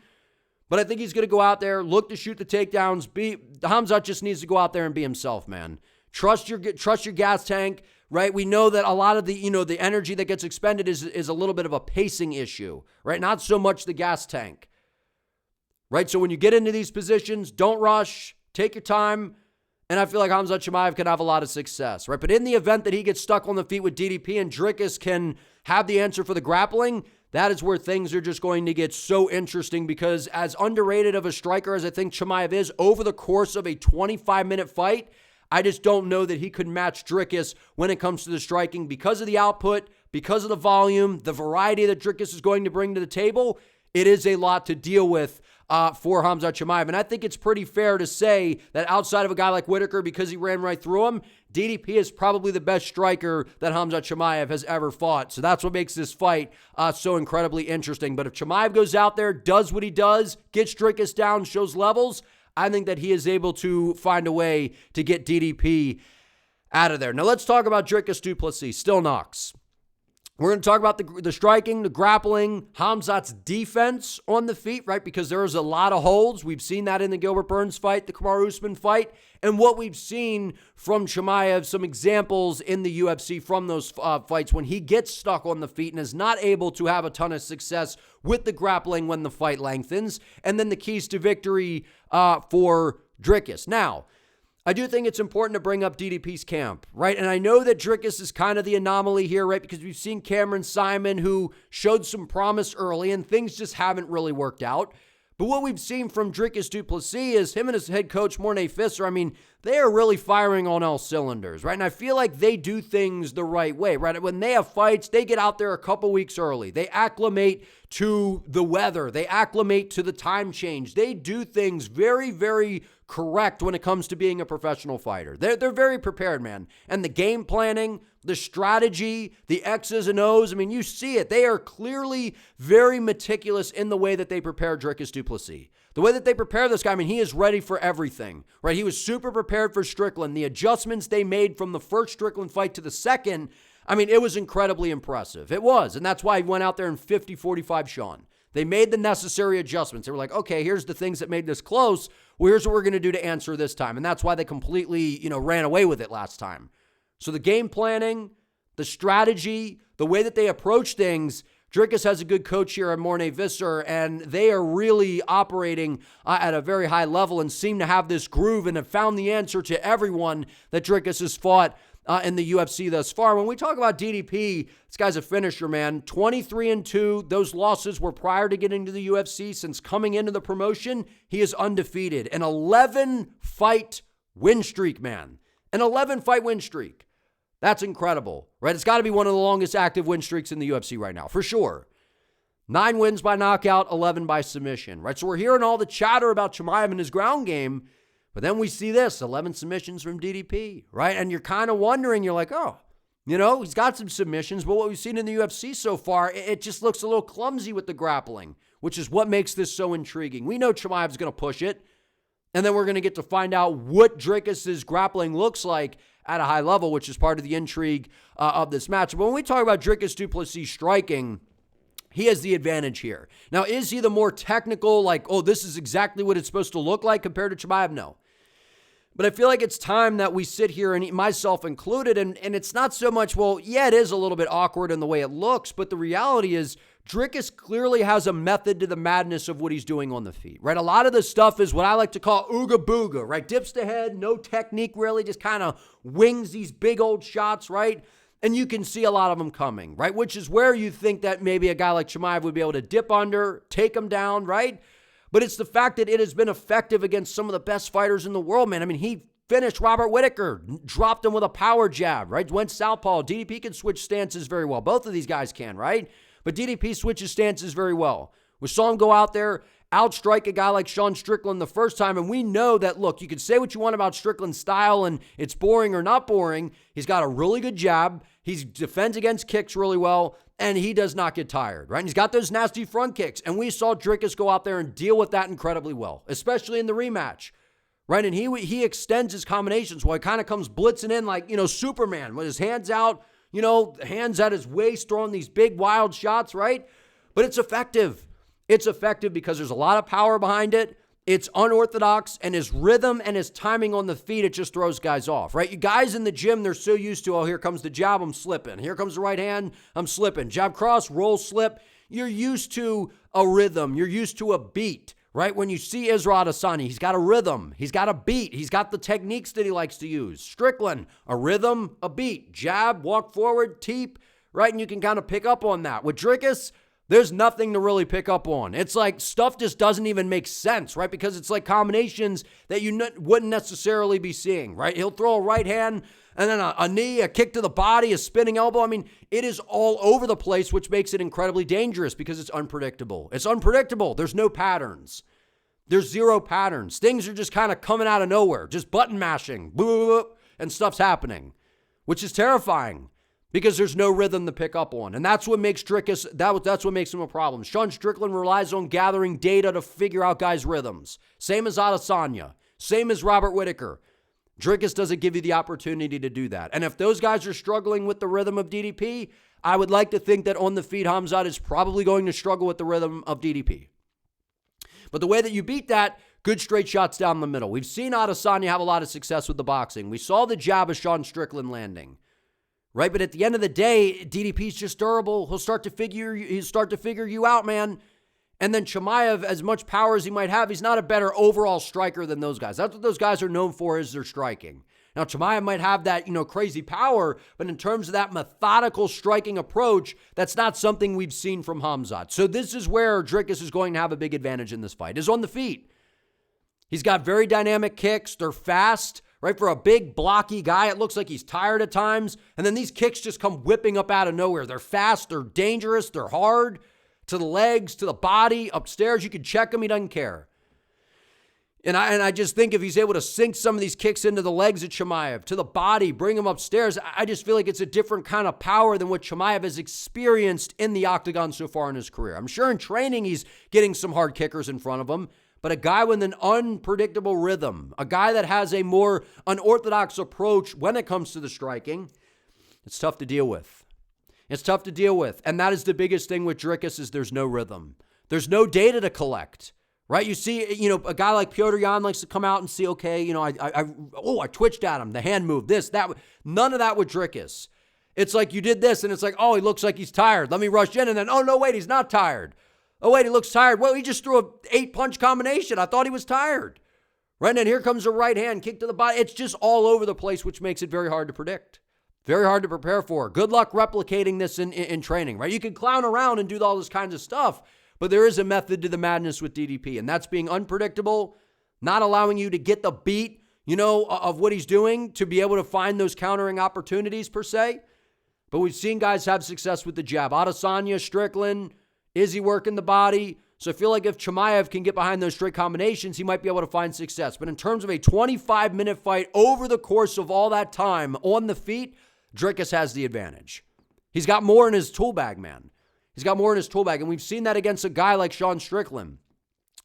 But I think he's going to go out there, look to shoot the takedowns. Khamzat just needs to go out there and be himself, man. Trust your gas tank, right? We know that a lot of the energy that gets expended is a little bit of a pacing issue, right? Not so much the gas tank, right? So when you get into these positions, don't rush. Take your time. And I feel like Khamzat Chimaev can have a lot of success, right? But in the event that he gets stuck on the feet with DDP and Dricus can have the answer for the grappling, that is where things are just going to get so interesting because as underrated of a striker as I think Chimaev is, over the course of a 25-minute fight, I just don't know that he could match Dricus when it comes to the striking because of the output, because of the volume, the variety that Dricus is going to bring to the table. It is a lot to deal with for Khamzat Chimaev. And I think it's pretty fair to say that outside of a guy like Whitaker, because he ran right through him, DDP is probably the best striker that Khamzat Chimaev has ever fought. So that's what makes this fight so incredibly interesting. But if Chimaev goes out there, does what he does, gets Dricus down, shows levels, I think that he is able to find a way to get DDP out of there. Now let's talk about Dricus Du Plessis. Still knocks. We're going to talk about the striking, the grappling, Khamzat's defense on the feet, right? Because there's a lot of holds. We've seen that in the Gilbert Burns fight, the Kamaru Usman fight, and what we've seen from Chimaev, some examples in the UFC from those fights when he gets stuck on the feet and is not able to have a ton of success with the grappling when the fight lengthens, and then the keys to victory for Dricus. Now, I do think it's important to bring up DDP's camp, right? And I know that Dricus is kind of the anomaly here, right? Because we've seen Cameron Simon, who showed some promise early, and things just haven't really worked out. But what we've seen from Dricus Du Plessis is him and his head coach, Mornay Fisser, I mean, they are really firing on all cylinders, right? And I feel like they do things the right way, right? When they have fights, they get out there a couple weeks early. They acclimate to the weather. They acclimate to the time change. They do things very, very correct when it comes to being a professional fighter. They're very prepared, man. And the game planning, the strategy, the X's and O's, I mean, you see it. They are clearly very meticulous in the way that they prepare Dricus Du Plessis. The way that they prepare this guy, I mean, he is ready for everything, right? He was super prepared for Strickland. The adjustments they made from the first Strickland fight to the second, I mean, it was incredibly impressive. It was, and that's why he went out there in 50-45 Sean. They made the necessary adjustments. They were like, okay, here's the things that made this close. Well, here's what we're going to do to answer this time. And that's why they completely, ran away with it last time. So the game planning, the strategy, the way that they approach things, Dricus has a good coach here at Mornay Visser, and they are really operating at a very high level and seem to have this groove and have found the answer to everyone that Dricus has fought in the UFC thus far. When we talk about DDP, this guy's a finisher, man. 23-2. Those losses were prior to getting to the UFC. Since coming into the promotion, he is undefeated. An 11-fight win streak, man. An 11-fight win streak. That's incredible, right? It's got to be one of the longest active win streaks in the UFC right now, for sure. 9 wins by knockout, 11 by submission, right? So we're hearing all the chatter about Chimaev and his ground game, but then we see this, 11 submissions from DDP, right? And you're kind of wondering, you're like, oh, he's got some submissions, but what we've seen in the UFC so far, it just looks a little clumsy with the grappling, which is what makes this so intriguing. We know Chimaev's going to push it, and then we're going to get to find out what Dricus's grappling looks like at a high level, which is part of the intrigue of this match. But when we talk about Dricus Du Plessis striking, he has the advantage here. Now, is he the more technical, like, oh, this is exactly what it's supposed to look like compared to Chimaev? No. But I feel like it's time that we sit here, and myself included, and it's not so much, well, yeah, it is a little bit awkward in the way it looks, but the reality is Dricus clearly has a method to the madness of what he's doing on the feet, right? A lot of the stuff is what I like to call ooga booga, right? Dips the head, no technique really, just kind of wings these big old shots, right? And you can see a lot of them coming, right? Which is where you think that maybe a guy like Chimaev would be able to dip under, take him down, right? But it's the fact that it has been effective against some of the best fighters in the world, man. I mean, he finished Robert Whittaker, dropped him with a power jab, right? Went southpaw. DDP can switch stances very well. Both of these guys can, right? But DDP switches stances very well. We saw him go out there, outstrike a guy like Sean Strickland the first time, and we know that, look, you can say what you want about Strickland's style and it's boring or not boring. He's got a really good jab. He defends against kicks really well, and he does not get tired, right? And he's got those nasty front kicks, and we saw Dricus go out there and deal with that incredibly well, especially in the rematch, right? And he extends his combinations while he kind of comes blitzing in like, Superman with his hands out, hands at his waist, throwing these big wild shots, right? But it's effective. It's effective because there's a lot of power behind it. It's unorthodox, and his rhythm and his timing on the feet, it just throws guys off, right? You guys in the gym, they're so used to, here comes the jab, I'm slipping. Here comes the right hand, I'm slipping. Jab cross, roll, slip. You're used to a rhythm. You're used to a beat, right? When you see Israel Adesanya, he's got a rhythm. He's got a beat. He's got the techniques that he likes to use. Strickland, a rhythm, a beat. Jab, walk forward, teep, right? And you can kind of pick up on that. With Dricus, there's nothing to really pick up on. It's like stuff just doesn't even make sense, right? Because it's like combinations that you wouldn't necessarily be seeing, right? He'll throw a right hand and then a knee, a kick to the body, a spinning elbow. I mean, it is all over the place, which makes it incredibly dangerous because it's unpredictable. It's unpredictable. There's no patterns. There's zero patterns. Things are just kind of coming out of nowhere, just button mashing, and stuff's happening, which is terrifying. Because there's no rhythm to pick up on. And that's what makes Dricus, that's what makes him a problem. Sean Strickland relies on gathering data to figure out guys' rhythms. Same as Adesanya. Same as Robert Whittaker. Dricus doesn't give you the opportunity to do that. And if those guys are struggling with the rhythm of DDP, I would like to think that on the feet, Khamzat is probably going to struggle with the rhythm of DDP. But the way that you beat that, good straight shots down the middle. We've seen Adesanya have a lot of success with the boxing. We saw the jab of Sean Strickland landing. Right, but at the end of the day, DDP's just durable. He'll start to figure you out, man. And then Chimaev, as much power as he might have, he's not a better overall striker than those guys. That's what those guys are known for, is their striking. Now, Chimaev might have that, crazy power, but in terms of that methodical striking approach, that's not something we've seen from Khamzat. So this is where Dricus is going to have a big advantage in this fight, is on the feet. He's got very dynamic kicks. They're fast. Right, for a big, blocky guy, it looks like he's tired at times. And then these kicks just come whipping up out of nowhere. They're fast, they're dangerous, they're hard. To the legs, to the body, upstairs. You can check him, he doesn't care. And I just think if he's able to sink some of these kicks into the legs of Chimaev, to the body, bring him upstairs, I just feel like it's a different kind of power than what Chimaev has experienced in the octagon so far in his career. I'm sure in training he's getting some hard kickers in front of him. But a guy with an unpredictable rhythm, a guy that has a more unorthodox approach when it comes to the striking, it's tough to deal with. It's tough to deal with. And that is the biggest thing with Dricus, is there's no rhythm. There's no data to collect, right? You see, a guy like Petr Yan likes to come out and see, okay, I twitched at him, the hand moved, this, that. None of that with Dricus. It's like you did this, and it's like, oh, he looks like he's tired. Let me rush in, and then, oh, no, wait, he's not tired. Oh, wait, he looks tired. Well, he just threw an 8-punch combination. I thought he was tired. Right, and then here comes a right hand kick to the body. It's just all over the place, which makes it very hard to predict. Very hard to prepare for. Good luck replicating this in training, right? You can clown around and do all this kinds of stuff, but there is a method to the madness with DDP, and that's being unpredictable, not allowing you to get the beat, of what he's doing to be able to find those countering opportunities per se. But we've seen guys have success with the jab. Adesanya, Strickland, is he working the body? So I feel like if Chimaev can get behind those straight combinations, he might be able to find success. But in terms of a 25-minute fight over the course of all that time on the feet, Dricus has the advantage. He's got more in his tool bag, man. He's got more in his tool bag. And we've seen that against a guy like Sean Strickland.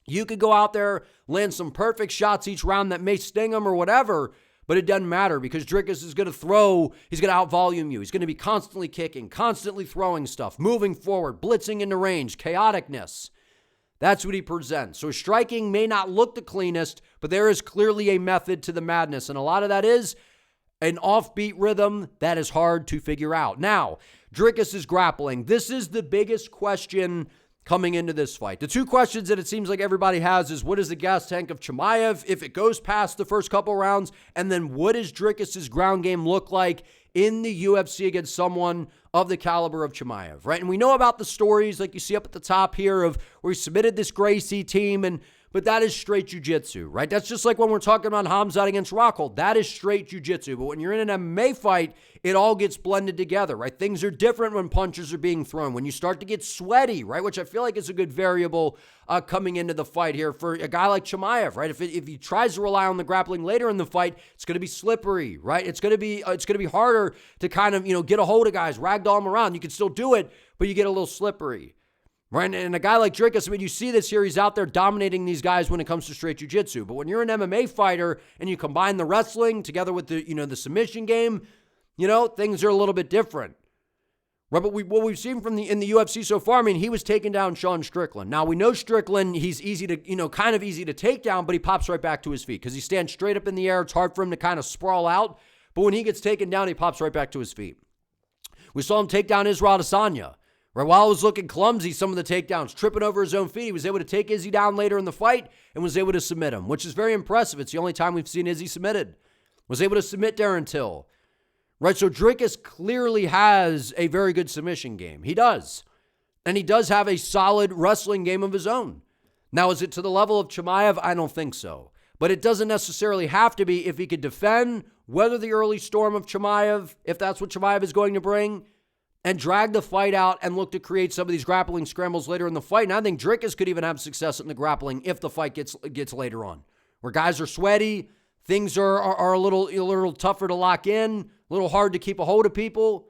You could go out there, land some perfect shots each round that may sting him or whatever, but it doesn't matter because Dricus is going to throw. He's going to out-volume you. He's going to be constantly kicking, constantly throwing stuff, moving forward, blitzing into range, chaoticness. That's what he presents. So striking may not look the cleanest, but there is clearly a method to the madness. And a lot of that is an offbeat rhythm that is hard to figure out. Now, Dricus is grappling. This is the biggest question coming into this fight. The two questions that it seems like everybody has is, what is the gas tank of Chimaev if it goes past the first couple rounds? And then what does Dricus's ground game look like in the UFC against someone of the caliber of Chimaev, right? And we know about the stories like you see up at the top here of where he submitted this Gracie team, but that is straight jiu-jitsu, right? That's just like when we're talking about Khamzat against Rockhold. That is straight jiu-jitsu. But when you're in an MMA fight, it all gets blended together, right? Things are different when punches are being thrown. When you start to get sweaty, right, which I feel like is a good variable coming into the fight here for a guy like Chimaev, right? If he tries to rely on the grappling later in the fight, it's going to be slippery, right? It's going to be harder to kind of, get a hold of guys, ragdoll them around. You can still do it, but you get a little slippery. Right, and a guy like Dricus, I mean, you see this here. He's out there dominating these guys when it comes to straight jiu-jitsu. But when you're an MMA fighter and you combine the wrestling together with the submission game, things are a little bit different. Right, but what we've seen in the UFC so far, I mean, he was taking down Sean Strickland. Now we know Strickland, he's easy to, kind of easy to take down, but he pops right back to his feet because he stands straight up in the air. It's hard for him to kind of sprawl out. But when he gets taken down, he pops right back to his feet. We saw him take down Israel Adesanya. Right, while it was looking clumsy, some of the takedowns, tripping over his own feet, he was able to take Izzy down later in the fight and was able to submit him, which is very impressive. It's the only time we've seen Izzy submitted. Was able to submit Darren Till. Right, so Dricus clearly has a very good submission game. He does. And he does have a solid wrestling game of his own. Now, is it to the level of Chimaev? I don't think so. But it doesn't necessarily have to be if he could defend, weather the early storm of Chimaev, if that's what Chimaev is going to bring, and drag the fight out and look to create some of these grappling scrambles later in the fight. And I think Dricus could even have success in the grappling if the fight gets later on, where guys are sweaty, things are a little tougher to lock in, a little hard to keep a hold of people.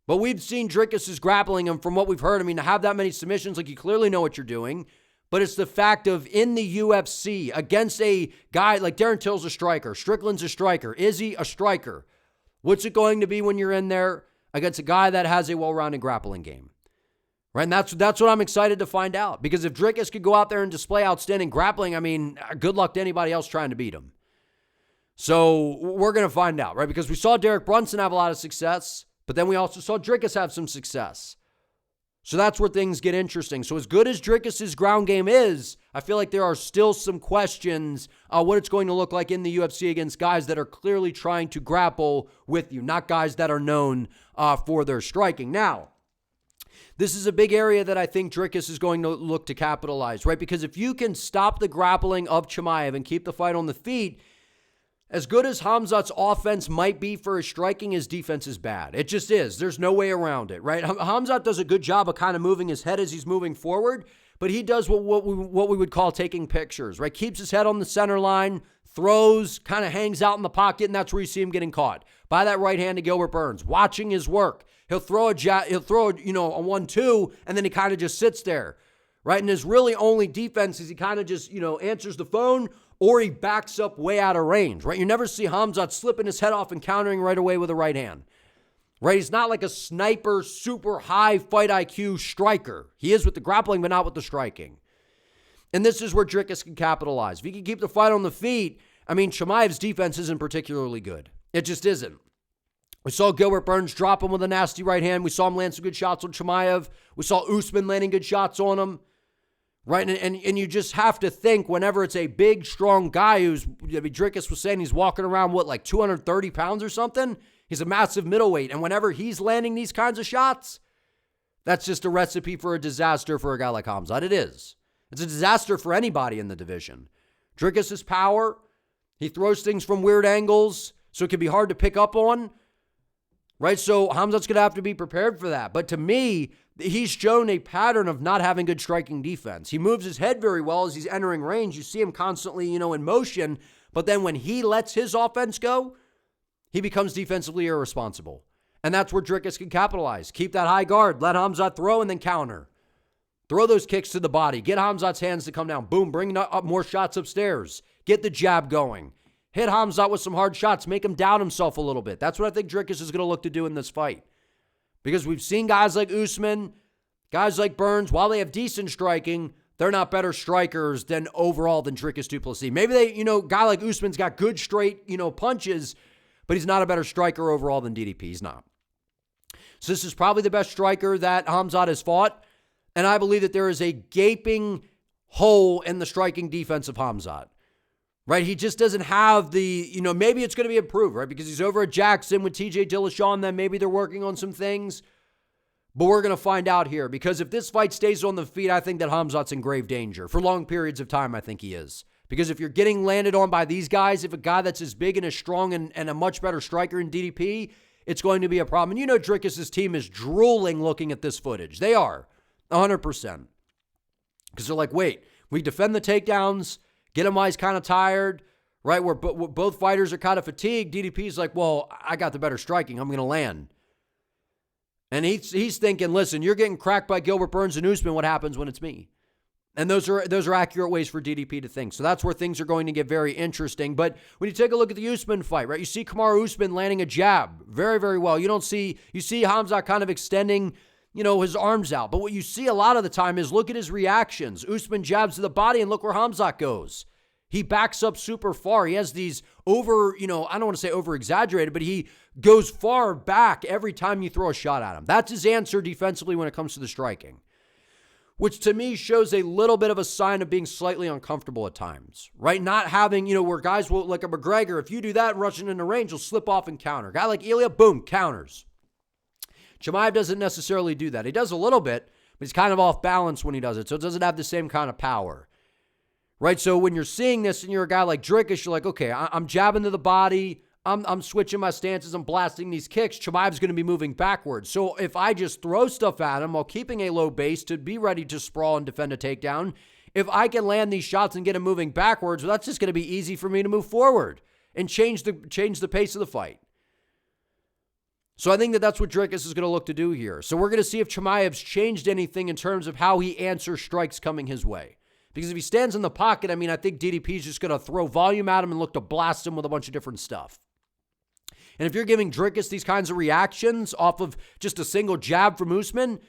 But we've seen Dricus' grappling, and from what we've heard, I mean, to have that many submissions, like you clearly know what you're doing. But it's the fact of in the UFC against a guy like Darren Till's a striker, Strickland's a striker, Izzy a striker. What's it going to be when you're in there against a guy that has a well-rounded grappling game? Right? And that's what I'm excited to find out. Because if Dricus could go out there and display outstanding grappling, I mean, good luck to anybody else trying to beat him. So we're going to find out, right? Because we saw Derek Brunson have a lot of success, but then we also saw Dricus have some success. So that's where things get interesting. So as good as Dricus' ground game is, I feel like there are still some questions what it's going to look like in the UFC against guys that are clearly trying to grapple with you, not guys that are known for their striking. Now, this is a big area that I think Dricus is going to look to capitalize, right? Because if you can stop the grappling of Chimaev and keep the fight on the feet, as good as Khamzat's offense might be for his striking, his defense is bad. It just is. There's no way around it, right? Khamzat does a good job of kind of moving his head as he's moving forward, but he does what we would call taking pictures, right? Keeps his head on the center line, throws, kind of hangs out in the pocket, and that's where you see him getting caught by that right hand to Gilbert Burns, watching his work. He'll throw a 1-2, and then he kind of just sits there, right? And his really only defense is he kind of just, answers the phone, or he backs up way out of range, right? You never see Khamzat slipping his head off and countering right away with a right hand, right? He's not like a sniper, super high fight IQ striker. He is with the grappling, but not with the striking. And this is where Dricus can capitalize. If he can keep the fight on the feet, I mean, Chimaev's defense isn't particularly good. It just isn't. We saw Gilbert Burns drop him with a nasty right hand. We saw him land some good shots on Chimaev. We saw Usman landing good shots on him. Right, and you just have to think whenever it's a big, strong guy Dricus was saying he's walking around, 230 pounds or something? He's a massive middleweight. And whenever he's landing these kinds of shots, that's just a recipe for a disaster for a guy like Khamzat. It is. It's a disaster for anybody in the division. Dricus' power, he throws things from weird angles, so it can be hard to pick up on. Right, so Khamzat's going to have to be prepared for that. But to me, he's shown a pattern of not having good striking defense. He moves his head very well as he's entering range. You see him constantly, in motion. But then when he lets his offense go, he becomes defensively irresponsible. And that's where Dricus can capitalize. Keep that high guard. Let Khamzat throw and then counter. Throw those kicks to the body. Get Khamzat's hands to come down. Boom, bring up more shots upstairs. Get the jab going. Hit Khamzat with some hard shots. Make him doubt himself a little bit. That's what I think Dricus is going to look to do in this fight. Because we've seen guys like Usman, guys like Burns, while they have decent striking, they're not better strikers than Dricus Du Plessis. Maybe they, guy like Usman's got good straight, punches, but he's not a better striker overall than DDP. He's not. So this is probably the best striker that Khamzat has fought. And I believe that there is a gaping hole in the striking defense of Khamzat. Right? He just doesn't have the, maybe it's going to be improved, right? Because he's over at Jackson with TJ Dillashaw, and then maybe they're working on some things. But we're going to find out here, because if this fight stays on the feet, I think that Khamzat's in grave danger. For long periods of time, I think he is. Because if you're getting landed on by these guys, if a guy that's as big and as strong and a much better striker in DDP, it's going to be a problem. And you know Dricus' team is drooling looking at this footage. They are, 100%. Because they're like, wait, we defend the takedowns, get him while he's kind of tired, right? Where both fighters are kind of fatigued. DDP's like, well, I got the better striking. I'm going to land. And he's thinking, listen, you're getting cracked by Gilbert Burns and Usman. What happens when it's me? And those are accurate ways for DDP to think. So that's where things are going to get very interesting. But when you take a look at the Usman fight, right, you see Kamaru Usman landing a jab very, very well. You see Khamzat kind of extending, his arms out. But what you see a lot of the time is look at his reactions. Usman jabs to the body and look where Khamzat goes. He backs up super far. He has these I don't want to say over-exaggerated, but he goes far back every time you throw a shot at him. That's his answer defensively when it comes to the striking, which to me shows a little bit of a sign of being slightly uncomfortable at times, right? Not having, where guys will, like a McGregor, if you do that rushing into range, he'll slip off and counter. A guy like Ilya, boom, counters. Chimaev doesn't necessarily do that. He does a little bit, but he's kind of off balance when he does it, so it doesn't have the same kind of power. Right, so when you're seeing this and you're a guy like Dricus, you're like, okay, I'm jabbing to the body, I'm switching my stances, I'm blasting these kicks. Chimaev's going to be moving backwards. So if I just throw stuff at him while keeping a low base to be ready to sprawl and defend a takedown, if I can land these shots and get him moving backwards, well, that's just going to be easy for me to move forward and change the pace of the fight. So I think that that's what Dricus is going to look to do here. So we're going to see if Chimaev's changed anything in terms of how he answers strikes coming his way. Because if he stands in the pocket, I think DDP's just going to throw volume at him and look to blast him with a bunch of different stuff. And if you're giving Dricus these kinds of reactions off of just a single jab from Usman,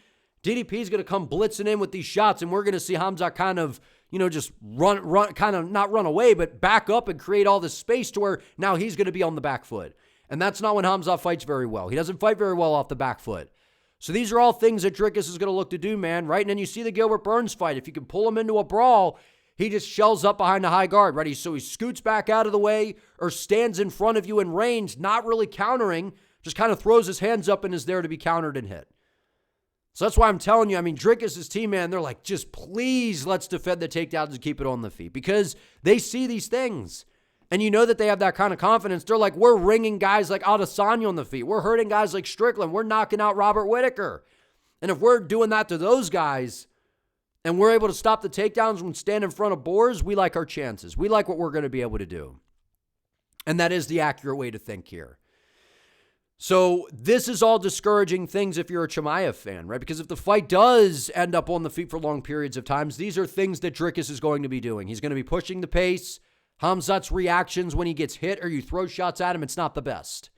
DDP's going to come blitzing in with these shots, and we're going to see Khamzat kind of, just run, kind of not run away, but back up and create all this space to where now he's going to be on the back foot. And that's not when Khamzat fights very well. He doesn't fight very well off the back foot. So these are all things that Dricus is going to look to do, man, right? And then you see the Gilbert Burns fight. If you can pull him into a brawl, he just shells up behind the high guard, right? So he scoots back out of the way or stands in front of you in range, not really countering, just kind of throws his hands up and is there to be countered and hit. So that's why I'm telling you, Dricus' team, man, they're like, just please let's defend the takedowns and keep it on the feet because they see these things. And you know that they have that kind of confidence. They're like, we're ringing guys like Adesanya on the feet. We're hurting guys like Strickland. We're knocking out Robert Whittaker. And if we're doing that to those guys and we're able to stop the takedowns and stand in front of boars, we like our chances. We like what we're going to be able to do. And that is the accurate way to think here. So this is all discouraging things if you're a Chimaev fan, right? Because if the fight does end up on the feet for long periods of times, these are things that Dricus is going to be doing. He's going to be pushing the pace. Khamzat's reactions when he gets hit or you throw shots at him, it's not the best.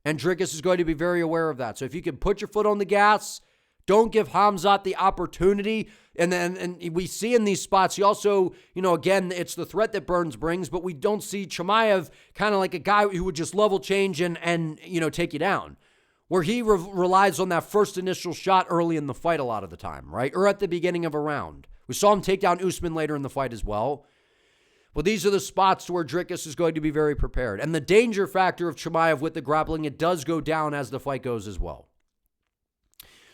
And Dricus is going to be very aware of that. So if you can put your foot on the gas, don't give Khamzat the opportunity. And we see in these spots, he also, again, it's the threat that Burns brings, but we don't see Chimaev kind of like a guy who would just level change and take you down. Where he relies on that first initial shot early in the fight a lot of the time, right? Or at the beginning of a round. We saw him take down Usman later in the fight as well. Well, these are the spots where Dricus is going to be very prepared. And the danger factor of Chimaev with the grappling, it does go down as the fight goes as well.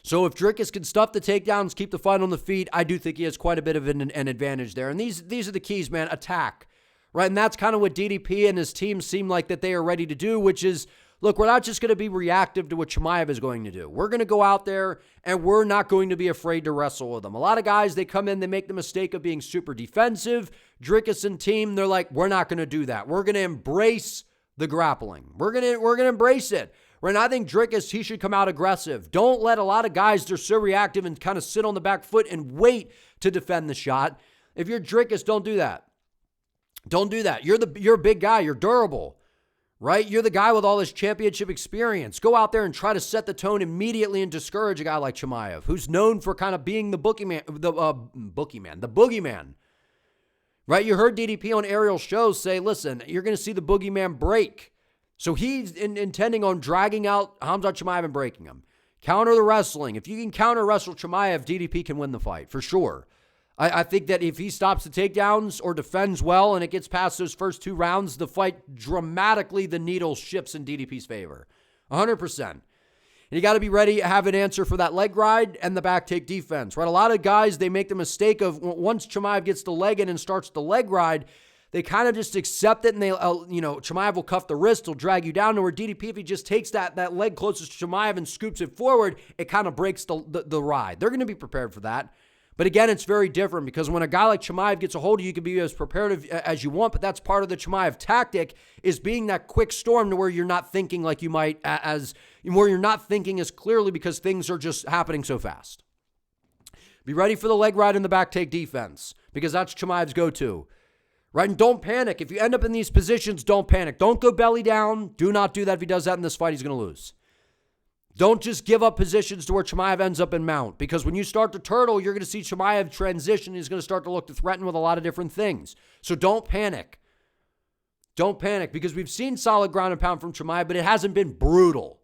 So if Dricus can stuff the takedowns, keep the fight on the feet, I do think he has quite a bit of an advantage there. And these are the keys, man. Attack, right? And that's kind of what DDP and his team seem like that they are ready to do, which is, look, we're not just going to be reactive to what Chimaev is going to do. We're going to go out there and we're not going to be afraid to wrestle with them. A lot of guys, they come in, they make the mistake of being super defensive. Dricus and team, they're like, we're not going to do that. We're going to embrace the grappling. We're going to embrace it. Right? And I think Dricus, he should come out aggressive. Don't let a lot of guys, they're so reactive and kind of sit on the back foot and wait to defend the shot. If you're Dricus, don't do that. Don't do that. You're a big guy. You're durable. Right? You're the guy with all this championship experience. Go out there and try to set the tone immediately and discourage a guy like Chimaev, who's known for kind of being the boogeyman. Right? You heard DDP on aerial shows say, listen, you're going to see the boogeyman break. So he's intending on dragging out Khamzat Chimaev and breaking him. Counter the wrestling. If you can counter wrestle Chimaev, DDP can win the fight, for sure. I think that if he stops the takedowns or defends well and it gets past those first two rounds, the fight dramatically, the needle shifts in DDP's favor. 100%. And you got to be ready to have an answer for that leg ride and the back take defense, right? A lot of guys, they make the mistake of once Chimaev gets the leg in and starts the leg ride, they kind of just accept it, and Chimaev will cuff the wrist, he'll drag you down to where DDP, if he just takes that leg closest to Chimaev and scoops it forward, it kind of breaks the ride. They're going to be prepared for that. But again, it's very different because when a guy like Chimaev gets a hold of you, you can be as prepared as you want, but that's part of the Chimaev tactic, is being that quick storm to where you're not thinking like you might, where you're not thinking as clearly because things are just happening so fast. Be ready for the leg ride and the back take defense because that's Chimaev's go-to. Right? And don't panic. If you end up in these positions, don't panic. Don't go belly down. Do not do that. If he does that in this fight, he's going to lose. Don't just give up positions to where Chimaev ends up in mount, because when you start to turtle, you're going to see Chimaev transition. He's going to start to look to threaten with a lot of different things. So don't panic. Don't panic, because we've seen solid ground and pound from Chimaev, but it hasn't been brutal.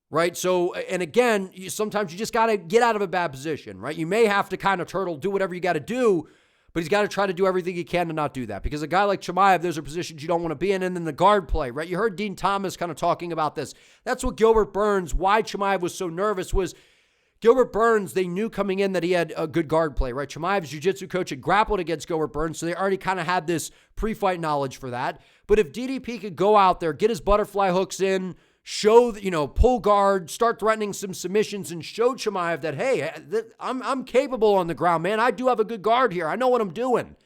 Right? So, and again, sometimes you just got to get out of a bad position, right? You may have to kind of turtle, do whatever you got to do, but he's got to try to do everything he can to not do that. Because a guy like Chimaev, there's are positions you don't want to be in, and then the guard play, right? You heard Dean Thomas kind of talking about this. That's what Gilbert Burns, why Chimaev was so nervous, was Gilbert Burns, they knew coming in that he had a good guard play, right? Chimaev's jiu-jitsu coach had grappled against Gilbert Burns, so they already kind of had this pre-fight knowledge for that. But if DDP could go out there, get his butterfly hooks in, show, pull guard, start threatening some submissions, and show Chimaev that, hey, I'm capable on the ground, man. I do have a good guard here. I know what I'm doing.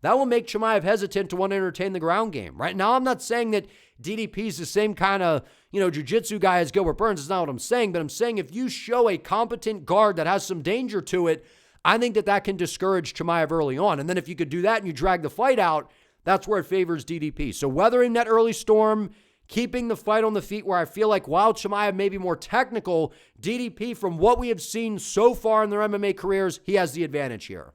That will make Chimaev hesitant to want to entertain the ground game. Right now, I'm not saying that DDP's the same kind of, jiu-jitsu guy as Gilbert Burns. That's not what I'm saying. But I'm saying if you show a competent guard that has some danger to it, I think that can discourage Chimaev early on. And then if you could do that and you drag the fight out, that's where it favors DDP. So weathering that early storm, keeping the fight on the feet, where I feel like while Chimaev may be more technical, DDP, from what we have seen so far in their MMA careers, he has the advantage here.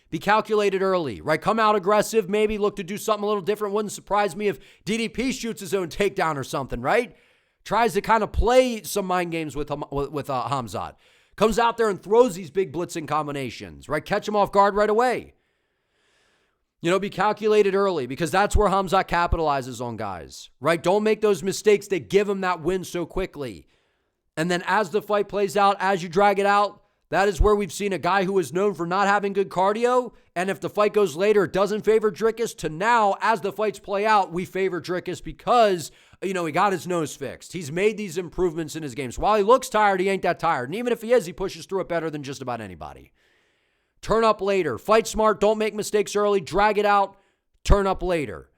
Be calculated early, right? Come out aggressive, maybe look to do something a little different. Wouldn't surprise me if DDP shoots his own takedown or something, right? Tries to kind of play some mind games with Khamzat. Comes out there and throws these big blitzing combinations, right? Catch him off guard right away. Be calculated early, because that's where Khamzat capitalizes on guys, right? Don't make those mistakes that give him that win so quickly. And then as the fight plays out, as you drag it out, that is where we've seen a guy who is known for not having good cardio, and if the fight goes later, it doesn't favor Dricus, to now, as the fights play out, we favor Dricus because, he got his nose fixed. He's made these improvements in his games. While he looks tired, he ain't that tired. And even if he is, he pushes through it better than just about anybody. Turn up later. Fight smart. Don't make mistakes early. Drag it out. Turn up later.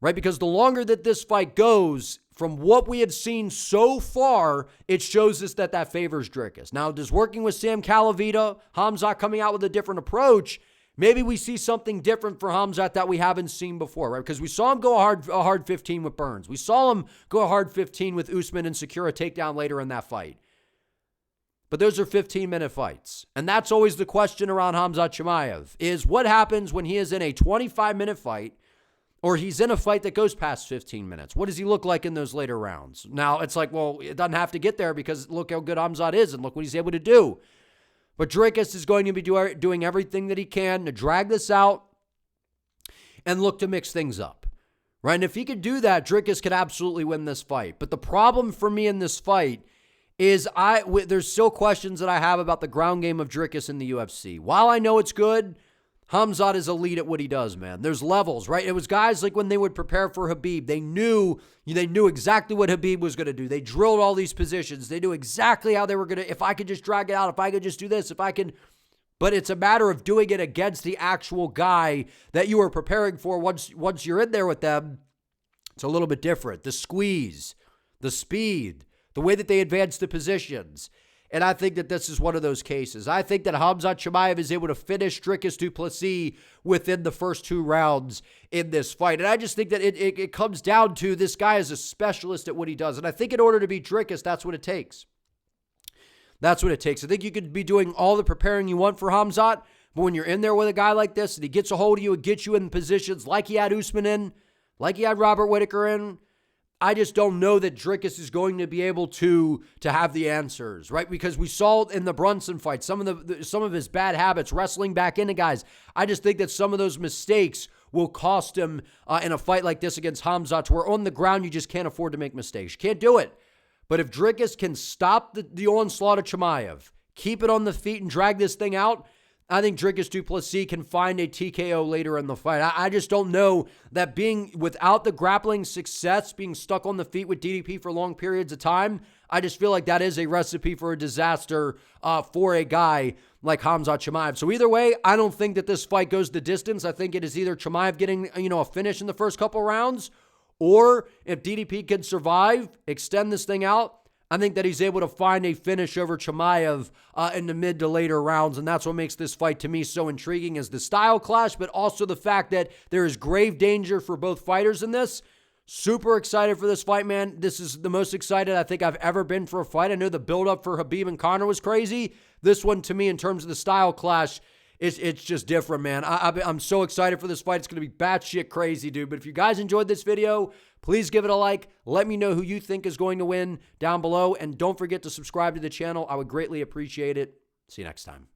Right? Because the longer that this fight goes, from what we have seen so far, it shows us that favors Dricus. Now, does working with Sam Calavita, Khamzat coming out with a different approach, maybe we see something different for Khamzat that we haven't seen before, right? Because we saw him go a hard 15 with Burns. We saw him go a hard 15 with Usman and secure a takedown later in that fight. But those are 15-minute fights. And that's always the question around Khamzat Chimaev, is what happens when he is in a 25-minute fight, or he's in a fight that goes past 15 minutes? What does he look like in those later rounds? Now, it's like, well, it doesn't have to get there, because look how good Khamzat is and look what he's able to do. But Dricus is going to be doing everything that he can to drag this out and look to mix things up. Right? And if he could do that, Dricus could absolutely win this fight. But the problem for me in this fight is there's still questions that I have about the ground game of Dricus in the UFC. While I know it's good, Khamzat is elite at what he does, man. There's levels, right? It was guys like when they would prepare for Khabib, they knew exactly what Khabib was going to do. They drilled all these positions. They knew exactly how they were going to, if I could just drag it out, if I could just do this, but it's a matter of doing it against the actual guy that you are preparing for. Once you're in there with them, it's a little bit different. The squeeze, the speed, the way that they advance the positions. And I think that this is one of those cases. I think that Khamzat Chimaev is able to finish Dricus Du Plessis within the first 2 rounds in this fight. And I just think that it comes down to this guy is a specialist at what he does. And I think in order to beat Dricus, that's what it takes. That's what it takes. I think you could be doing all the preparing you want for Khamzat, but when you're in there with a guy like this and he gets a hold of you and gets you in positions like he had Usman in, like he had Robert Whittaker in, I just don't know that Dricus is going to be able to have the answers, right? Because we saw in the Brunson fight, some of his bad habits, wrestling back into guys. I just think that some of those mistakes will cost him in a fight like this against Khamzat, where on the ground you just can't afford to make mistakes. You can't do it. But if Dricus can stop the onslaught of Chimaev, keep it on the feet and drag this thing out, I think Dricus Du Plessis can find a TKO later in the fight. I just don't know that being without the grappling success, being stuck on the feet with DDP for long periods of time, I just feel like that is a recipe for a disaster for a guy like Khamzat Chimaev. So either way, I don't think that this fight goes the distance. I think it is either Chimaev getting, a finish in the first couple rounds, or if DDP can survive, extend this thing out, I think that he's able to find a finish over Chimaev in the mid to later rounds, and that's what makes this fight to me so intriguing, is the style clash, but also the fact that there is grave danger for both fighters in this. Super excited for this fight, man. This is the most excited I think I've ever been for a fight. I know the build-up for Khabib and Conor was crazy. This one, to me, in terms of the style clash, it's just different, man. I'm so excited for this fight. It's going to be batshit crazy, dude. But if you guys enjoyed this video, please give it a like. Let me know who you think is going to win down below. And don't forget to subscribe to the channel. I would greatly appreciate it. See you next time.